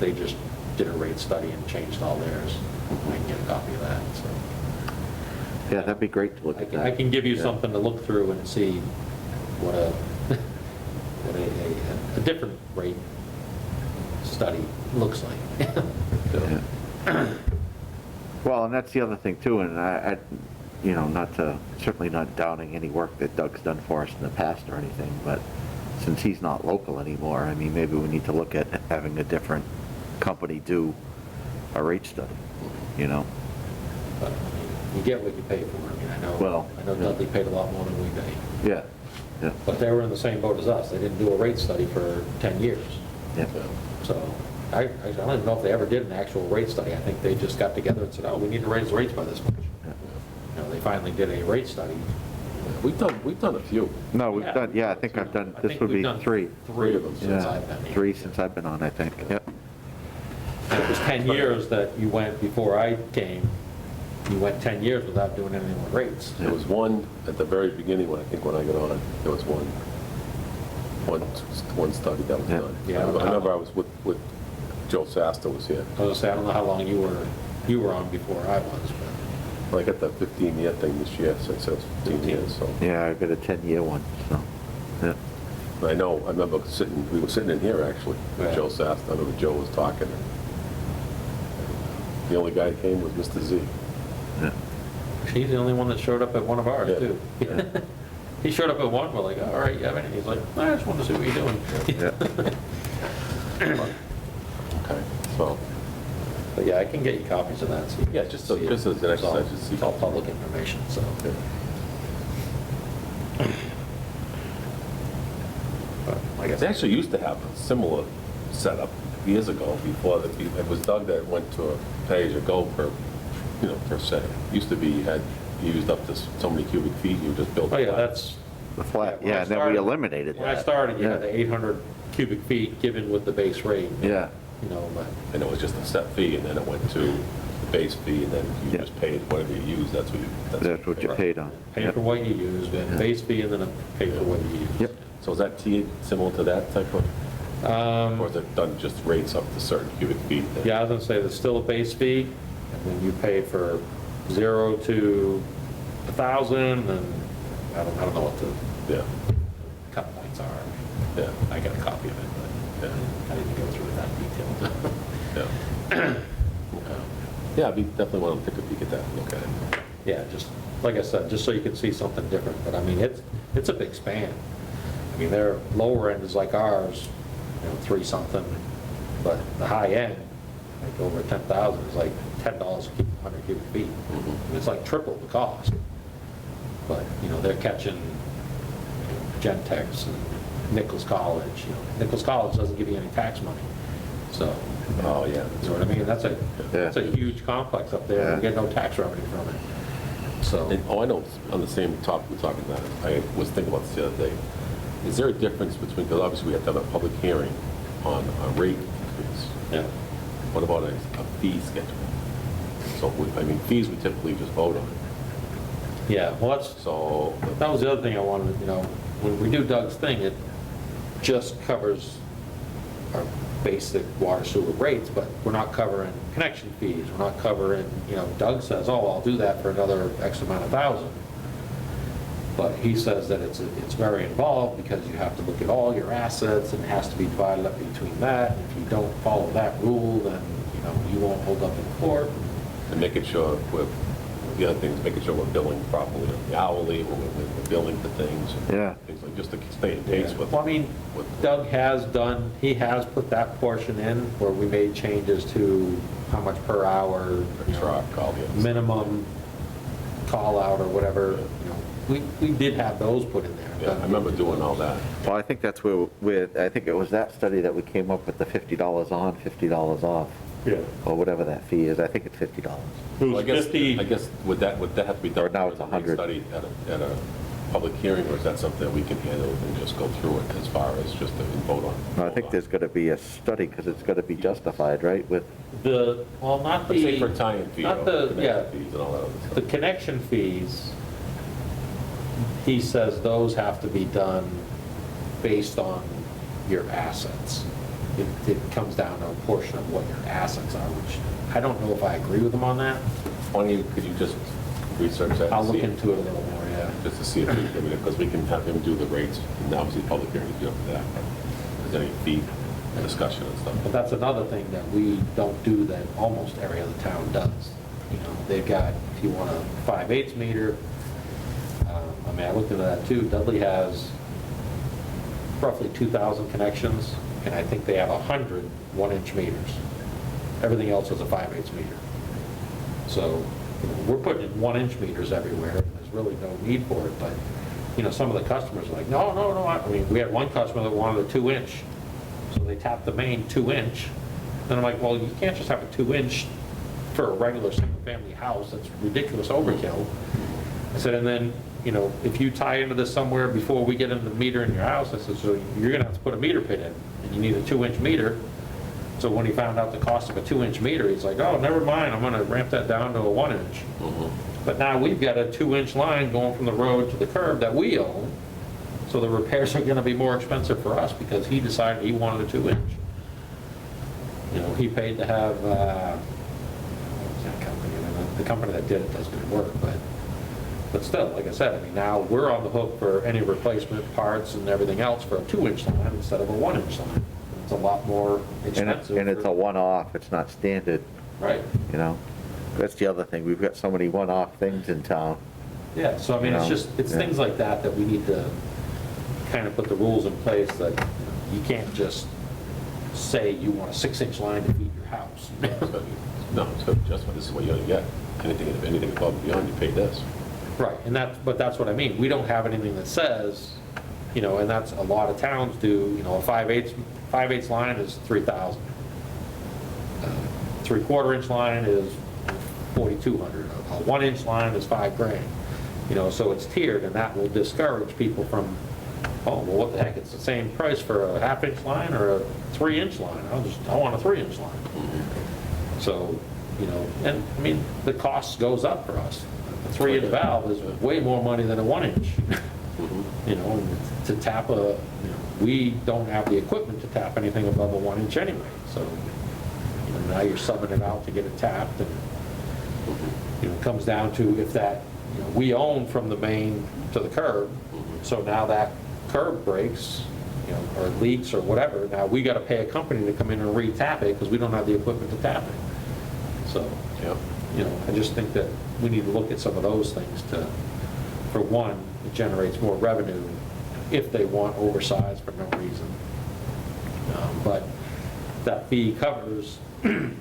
they just did a rate study and changed all theirs. I can get a copy of that, so. Yeah, that'd be great to look at that. I can give you Yeah. something to look through and see what what a different rate study looks like. Yeah. Well, and that's the other thing too, and certainly not downing any work that Doug's done for us in the past or anything, but since he's not local anymore, I mean, maybe we need to look at having a different company do a rate study, you know? But, I mean, you get what you pay for. I mean, Well, I know yeah. Dudley paid a lot more than we pay. Yeah, yeah, But they were in the same boat as us. They didn't do a rate study for 10 years. yeah. So I don't even know if they ever did an actual rate study. I think they just got together and said, oh, we need to raise rates by this much. They finally did a rate study. We've done a few. No, we've done, yeah, I think I've done, this would we've be done three. Three of them since Yeah, I've been here. 3 since I've been on, I think, yep. And it was 10 years that you went, before I came, you went 10 years without doing anything with rates. There was one at the very beginning when I got on, there was one study that was Yeah. done. Yeah, I remember I was with Joe Sasta was here. I was gonna say, I don't know how long you were on before I was, but. Well, I got the 15-year thing this year, so it says 15 years, so. Yeah, I got a 10-year one, so, yeah. I remember we were sitting in here actually, with Yeah. Joe Sasta. I remember Joe was talking. And the only guy who came was Mr. Z. Yeah. He's the only one that showed up at one of ours, Yeah. too. He showed up at one, we're like, all right, you have anything? He's like, I just wanted to see what you're doing. Yeah. Okay, so, But yeah, I can get you copies of that. So you can Yeah, just so- see it. just as an It's all- exercise, just see. It's all public information, so. But like I they said, actually used to have a similar setup years ago before, it was Doug that went to a pay-as-you-go per se. Used to be, you used up to so many cubic feet, you just built. oh yeah, flat. that's, The flat, When I yeah, and then we started- eliminated when I that. started, you had Yeah. the 800 cubic feet given with the base rate. Yeah, But And it was just a set fee, and then it went to the base fee, and then you Yeah. just paid whatever you used, that's what you you paid on. pay Yep. for what you use, and Yeah. base fee, and then a pay for what you use. Yep. So is that tiered similar to that type of, or is it done just rates up to certain cubic feet? then? Yeah, I was gonna say, there's still a base fee, and then you pay for 0 to 1,000, and I don't know what the Yeah, cut points are. yeah, I got a copy of it, but yeah, I didn't go through it that detailed. yeah. Okay. Yeah, I'd definitely want to take a peek at that, and look at it. Yeah, just, like I said, just so you can see something different, but I mean, it's a big span. I mean, their lower end is like ours, 3-something, but the high end, like over 10,000, is like $10 a 100 cubic feet. It's like triple the cost. But, they're catching Gentex and Nichols College. Nichols College doesn't give you any tax money, so, Oh, yeah. you know what I mean? That's a huge complex up there, Yeah. you get no tax revenue from it, so. And, I know, on the same topic we're talking about, I was thinking about this the other day. Is there a difference between, because obviously we have to have a public hearing on a rate increase. Yeah. What about a fee schedule? So, fees we typically just vote on. Yeah, well, So, that was the other thing I wanted, when we do Doug's thing, it just covers our basic water sewer rates, but we're not covering connection fees, we're not covering, Doug says, oh, I'll do that for another X amount of thousand. But he says that it's very involved because you have to look at all your assets and it has to be divided up between that. And if you don't follow that rule, then, you won't hold up in court. And making sure, the other thing is making sure we're billing properly, the hourly, we're billing for things. Yeah. Things like, just to stay in pace with. Well, I mean, Doug has put that portion in where we made changes to how much per hour, Truck, all the other minimum call out or whatever. We did have those put in there. Yeah, I remember doing all that. Well, I think that's where, I think it was that study that we came up with the $50 on, $50 off, Yeah. or whatever that fee is. I think it's $50. It Well, was 50. I guess, would that have to be done? Or now it's as a 100. Study at a public hearing, or is that something that we can handle and just go through it as far as just to vote on? No, I think there's got to be a study, because it's got to be justified, right, with, Not Let's say for the, tie-in fee, not or the- connection yeah. fees and all that other the stuff. connection fees, he says those have to be done based on your assets. It comes down to a portion of what your assets are, which I don't know if I agree with him on that. Why don't you, could you just research that? I'll and look see into it a little more, yeah. Just to see if we, because we can have him do the rates, and obviously public hearing is good for that. If there's any fee discussion and stuff. But that's another thing that we don't do that almost every other town does. They've got, if you want a 5/8 meter, I looked into that too. Dudley has roughly 2,000 connections, and I think they have 100 1-inch meters. Everything else is a 5/8 meter. So, we're putting in 1-inch meters everywhere, and there's really no need for it, but, some of the customers are like, no, I mean, we had one customer that wanted a 2-inch, so they tapped the main 2-inch. Then I'm like, well, you can't just have a 2-inch for a regular single-family house, that's ridiculous overkill. I said, and then, if you tie into this somewhere before we get into the meter in your house, I said, so you're gonna have to put a meter pit in, and you need a 2-inch meter. So when he found out the cost of a 2-inch meter, he's like, oh, never mind, I'm gonna ramp that down to a 1-inch. But now we've got a 2-inch line going from the road to the curb that we own, so the repairs are gonna be more expensive for us because he decided he wanted a 2-inch. He paid to have, what was that company? The company that did it does good work, but still, like I said, now we're on the hook for any replacement parts and everything else for a 2-inch line instead of a 1-inch line. It's a lot more expensive. and it's a one-off, it's not standard, Right, That's the other thing, we've got so many one-off things in town. yeah, so it's Yeah. things like that that we need to kind of put the rules in place that you can't just say you want a 6-inch line to feed your house. No, it's good adjustment, this is what you're gonna get. Anything above and beyond, you pay this. Right, but that's what I mean, we don't have anything that says, and that's, a lot of towns do, a 5/8 line is 3,000. 3/4-inch line is 4,200, a 1-inch line is $5,000. So it's tiered, and that will discourage people from, oh, well, what the heck, it's the same price for a 1/2-inch line or a 3-inch line, I want a 3-inch line. So, and the cost goes up for us. A 3-inch valve is way more money than a 1-inch. And to tap we don't have the equipment to tap anything above a 1-inch anyway, so, now you're subbing it out to get it tapped, and, it comes down to if that, we own from the main to the curb, so now that curb breaks, or leaks or whatever, now we gotta pay a company to come in and re-tap it, because we don't have the equipment to tap it. So, Yep. I just think that we need to look at some of those things to, for one, it generates more revenue if they want oversized for no reason. But that fee covers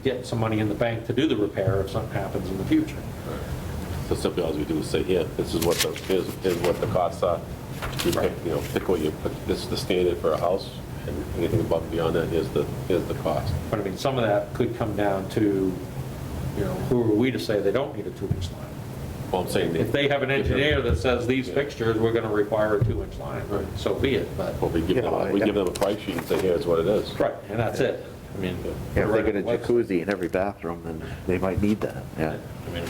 getting some money in the bank to do the repair if something happens in the future. So simply all we do is say, here, this is what here's what the costs are. You pick, pick what you put, this is the standard for a house, and anything above and beyond that, here's the cost. But some of that could come down to, who are we to say they don't need a 2-inch line? Well, I'm saying. If they have an engineer that says these fixtures, we're gonna require a 2-inch line, so be it, but. Well, we give them a price sheet and say, here's what it is. Right, and that's it. If they get a jacuzzi in every bathroom, then they might need that, yeah.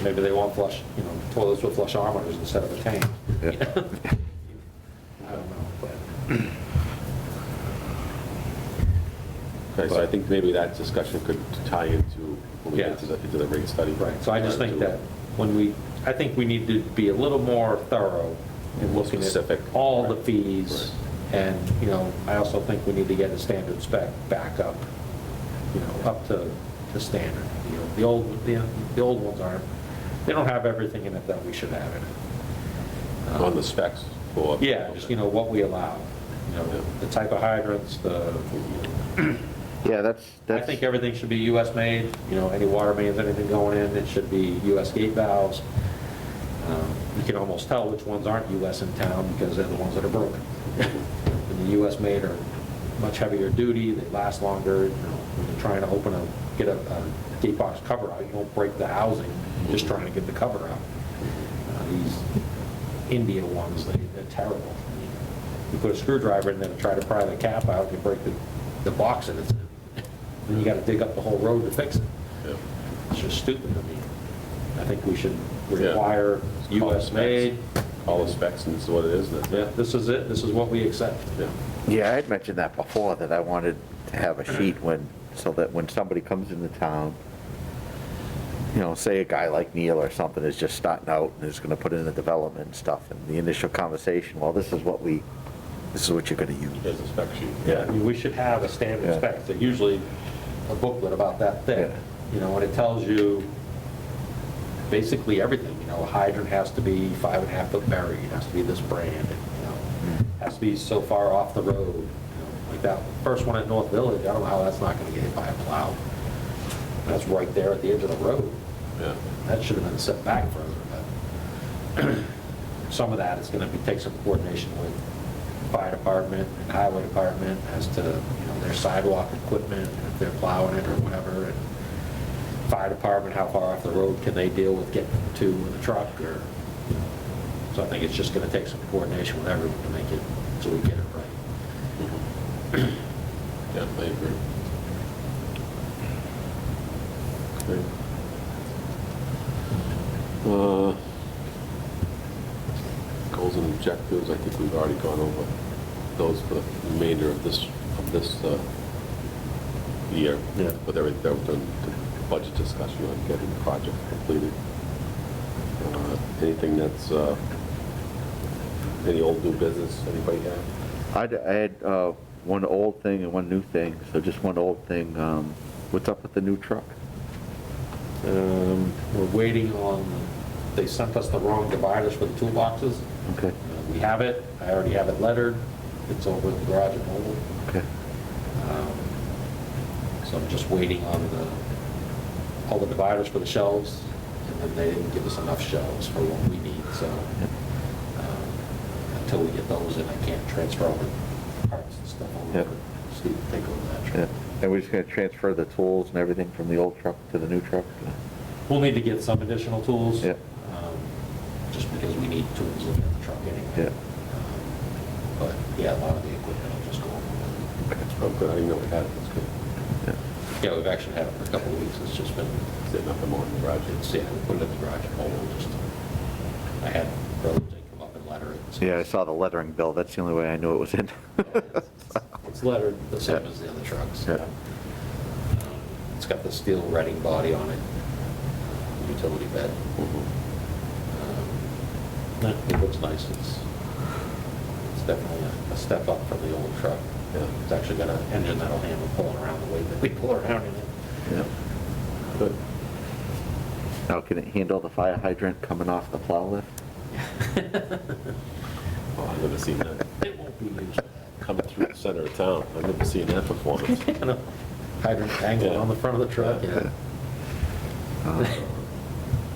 Maybe they want flush, toilets with flush armatures instead of a tank. Yeah. I don't know, but. Okay, so I think maybe that discussion could tie into, when we get Yeah. into the rate study. Right, so I just think that I think we need to be a little more thorough and More looking at specific. all the fees. And, you know, I also think we need to get a standard spec back up, you know, up to the standard. You know, the old ones aren't, they don't have everything in it that we should have in it. On the specs for. Yeah, just, you know, what we allow, you know, the type of hydrants, Yeah, that's. I think everything should be US made, you know, any water mains, anything going in, it should be US gate valves. You can almost tell which ones aren't US in town because they're the ones that are broken. And the US made are much heavier duty, they last longer, you know, when you're trying to get a gate box cover out, you don't break the housing, you're just trying to get the cover out. These India ones, they're terrible. You put a screwdriver in there and try to pry the cap out, you break the box and it's in. Then you got to dig up the whole road to fix it. Yeah. It's just stupid. I mean, I think we should Yeah. require Call the US specs. made. All the specs, and this is what it is, and that's Yeah, it. this is it, this is what we accept. Yeah. Yeah, I had mentioned that before, that I wanted to have a sheet so that when somebody comes into town, you know, say a guy like Neil or something is just starting out and is gonna put in the development and stuff, and the initial conversation, well, this is what you're gonna use. There's a spec sheet. Yeah, I mean, we should have a standard Yeah. spec, they're usually a booklet about that thick, Yeah. you know, and it tells you basically everything, you know, a hydrant has to be 5.5 foot buried, it has to be this brand, you know, has to be so far off the road, you know, like that first one at North Village, I don't know how that's not gonna get hit by a plow. That's right there at the edge of the road. Yeah. That should have been set back further, but some of that is gonna take some coordination with fire department and highway department as to, you know, their sidewalk equipment, if they're plowing it or whatever, and fire department, how far off the road can they deal with getting to with a truck, or, you know. So I think it's just gonna take some coordination with everyone to make it, so we get it right. Yeah, I agree. Okay. Goals and objectives, I think we've already gone over those for the remainder of this year. Yeah. With everything that we're doing, the budget discussion on getting the project completed. Anything that's, any old new business, anybody have? I had one old thing and one new thing, so just one old thing. What's up with the new truck? We're waiting on, they sent us the wrong dividers for the toolboxes. Okay, We have it, I already have it lettered, it's over at the garage at Mobile. okay. So I'm just waiting on all the dividers for the shelves, and then they didn't give us enough shelves for what we need, so until we get those in, I can't transfer all the parts and stuff over. Yep. Steve, take over that Yeah. truck. And we're just gonna transfer the tools and everything from the old truck to the new truck? We'll need to get some additional tools. Yep. Just because we need tools in the truck anyway. Yeah. But yeah, a lot of the equipment will just go over. Oh, good, I didn't know we had it, that's good. Yeah. Yeah, we've actually had it for a couple of weeks, it's just been, Sitting up in the garage. it's, yeah, we put it in the garage at Mobile, just, I had Burlington come up and letter it. So Yeah, I saw the lettering bill, that's the only way I knew it was in. It's lettered the same Yeah. as the other trucks. Yeah. It's got the steel reading body on it, utility bed. It looks nice. It's definitely a step up from the old truck. Yeah. It's actually got an engine that'll handle pulling around the way that we pull around in it. Yeah. Good. Now, can it handle the fire hydrant coming off the plow lift? Oh, I've never seen that. It won't be used for that. Coming through the center of town, I've never seen that performance. You know, hydrant dangling Yeah. on the front of the truck, yeah.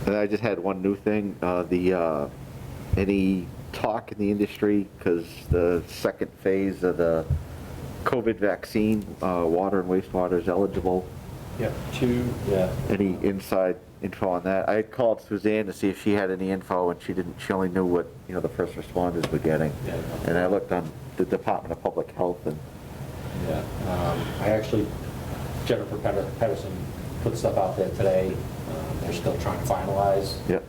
And I just had one new thing, any talk in the industry, because the second phase of the COVID vaccine, water and wastewater is eligible. Yeah, yeah. Any inside info on that? I had called Suzanne to see if she had any info, and she only knew what, the first responders were getting. Yeah. And I looked on the Department of Public Health, and Yeah, I actually, Jennifer Pedersen put stuff out there today. They're still trying to finalize yep,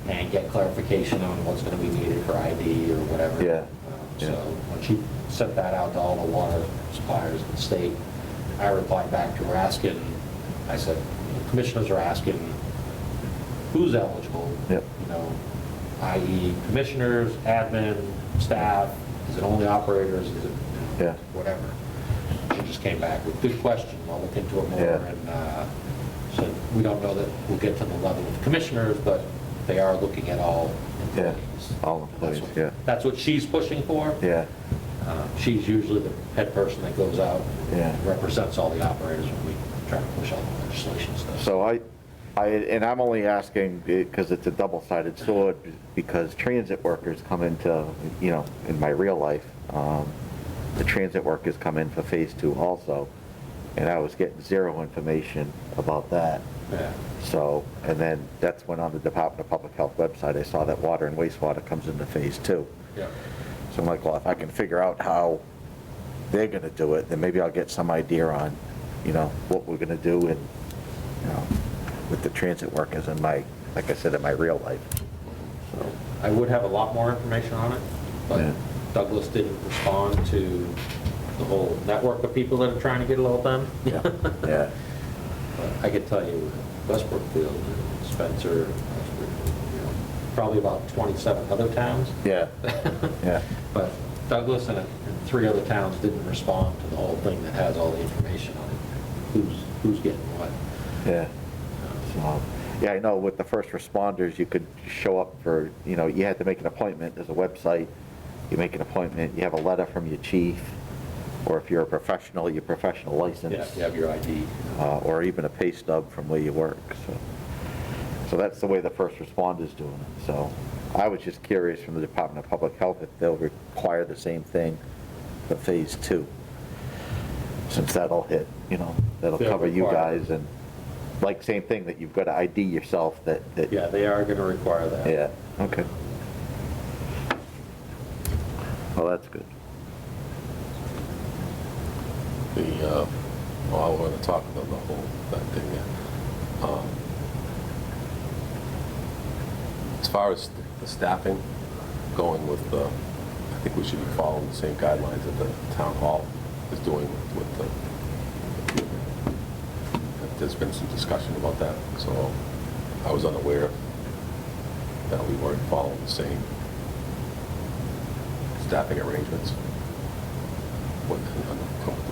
and get clarification on what's going to be needed for ID or whatever. Yeah, So yeah. when she sent that out to all the water suppliers in the state, I replied back to her asking, I said, commissioners are asking who's eligible. Yep. i.e. commissioners, admin, staff, is it only operators, is it Yeah. whatever? She just came back with good question, I'll look into it more, Yeah. and so we don't know that we'll get to the level of commissioners, but they are looking at all Yeah, employees. all employees, yeah. That's what she's pushing for. Yeah, She's usually the head person that goes out Yeah. and represents all the operators when we try to push all the legislation stuff. so and I'm only asking because it's a double-sided sword, because transit workers come into, in my real life, the transit workers come in for phase 2 also, and I was getting zero information about that. Yeah. So, and then that's when on the Department of Public Health website, I saw that water and wastewater comes into phase 2. Yeah. So I'm like, well, if I can figure out how they're gonna do it, then maybe I'll get some idea on, what we're gonna do and, with the transit workers in my, like I said, in my real life. So, I would have a lot more information on it, but Yeah. Douglas didn't respond to the whole network of people that are trying to get it all done. yeah, But I could tell you, Westbrookfield, Spencer, probably about 27 other towns. yeah, yeah, But Douglas and 3 other towns didn't respond to the whole thing that has all the information on it, who's getting what. yeah. So, yeah, I know with the first responders, you could show up for, you had to make an appointment, there's a website, you make an appointment, you have a letter from your chief, or if you're a professional, your professional license. Yeah, you have your ID. Or even a pay stub from where you work, so that's the way the first responders doing it. So I was just curious from the Department of Public Health if they'll require the same thing for phase 2, since that'll hit, that'll They'll cover you require- guys, and like same thing, that you've got to ID yourself, that. Yeah, they are going to require that. Yeah, okay. Well, that's good. I want to talk about the whole, that thing, yeah. As far as the staffing, going with, I think we should be following the same guidelines that the town hall is doing with the, there's been some discussion about that, so I was unaware that we weren't following the same staffing arrangements what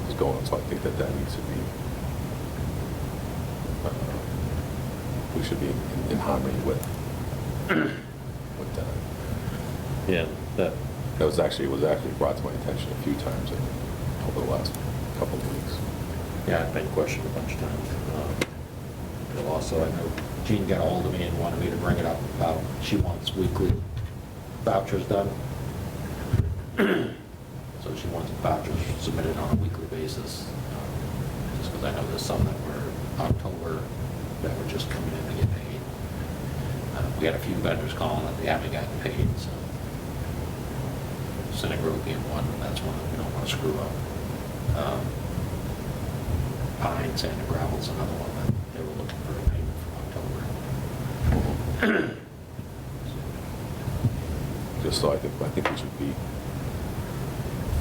was going on, so I think that needs to be, we should be in harmony with that. Yeah, that, It was actually brought to my attention a few times over the last couple of weeks. yeah, I've been questioned a bunch of times. Bill also, I know Jean got ahold of me and wanted me to bring it up about, she wants weekly vouchers done. So she wants vouchers submitted on a weekly basis, just because I know there's some that were October that were just coming in to get paid. We had a few vendors calling that they haven't gotten paid, so Cynic Road being one, and that's one that we don't want to screw up. Pine, Sand and Gravel's another one that they were looking for a payment for October. Just so I think we should be,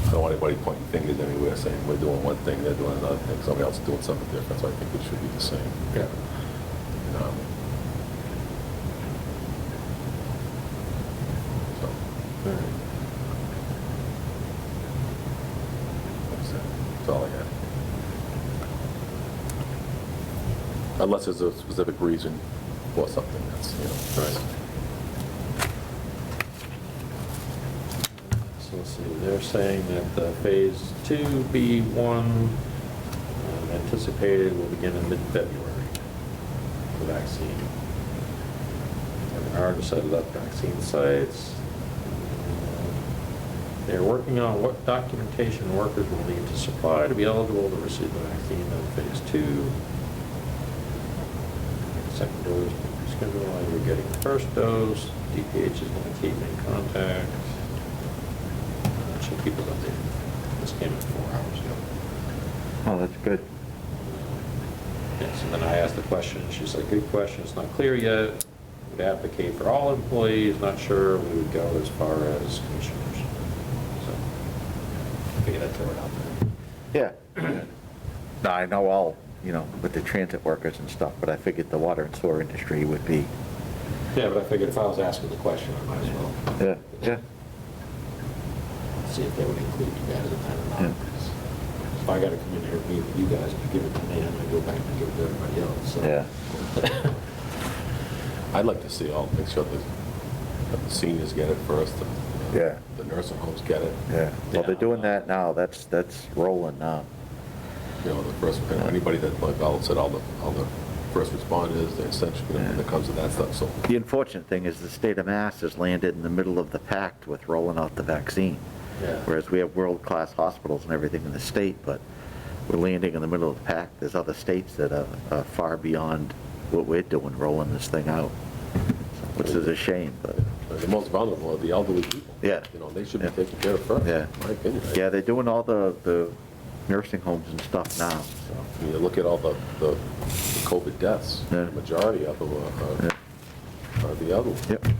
I don't want anybody pointing fingers anywhere saying we're doing one thing, they're doing another thing, somebody else is doing something different, so I think we should be the same. Yeah. So, that's all I had. Unless there's a specific reason for something, that's, Right. So let's see, they're saying that the phase 2B1 anticipated will begin in mid-February for the vaccine. They're hard to set up vaccine sites. They're working on what documentation workers will need to supply to be eligible to receive the vaccine in phase 2. Second dose, schedule while you're getting the first dose. DPH is going to keep in contact. She'll keep us updated. This came in 4 hours ago. Oh, that's good. Yes, and then I asked the question, she's like, good question, it's not clear yet. Would advocate for all employees, not sure we would go as far as commissioners. So, I figured I'd throw it out there. Yeah. No, I know all, with the transit workers and stuff, but I figured the water and sewer industry would be Yeah, but I figured if I was asking the question, I might as well Yeah, yeah. see if they would include you guys in that or Yeah. not. 'Cause if I gotta come in here and meet with you guys to give it to me, I go back and give it to everybody else, so. Yeah. I'd like to see all, make sure that the seniors get it first, Yeah. the nursing homes get it, Yeah. Well, they're doing that now. That's rolling now. you know, the first, anybody that, like Val said, all the first responders, the essential, you know, when it comes to that stuff, so. The unfortunate thing is the state of Mass has landed in the middle of the pact with rolling out the vaccine. Yeah. Whereas we have world-class hospitals and everything in the state, but we're landing in the middle of the pack. There's other states that are far beyond what we're doing, rolling this thing out, which is a shame, but, The most vulnerable are the elderly people. Yeah. You know, they should be Yeah. taken care of first, Yeah. in my opinion. yeah, they're doing all the nursing homes and stuff now, so. You look at all the COVID deaths, Yeah. the majority of them are the elderly. Yep. You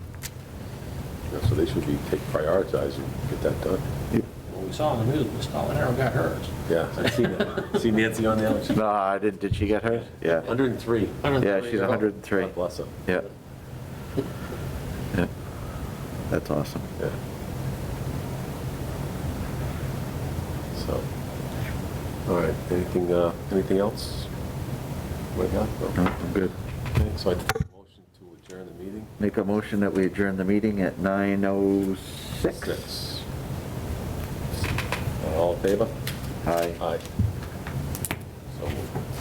know, so they should be prioritized and get that done. Well, we saw in the news, Miss Arrow got hers. Yeah, I see that. See Nancy on there? She's No, I didn't, did she get hers? Yeah. 103. Yeah, she's 103. God bless her. Yeah. Yeah. That's awesome. Yeah. So, all right, anything else? What do you got? No, I'm good. Okay, so I take a motion to adjourn the meeting. Make a motion that we adjourn the meeting at 9:06. 6. All in favor? Aye. Aye. So moved.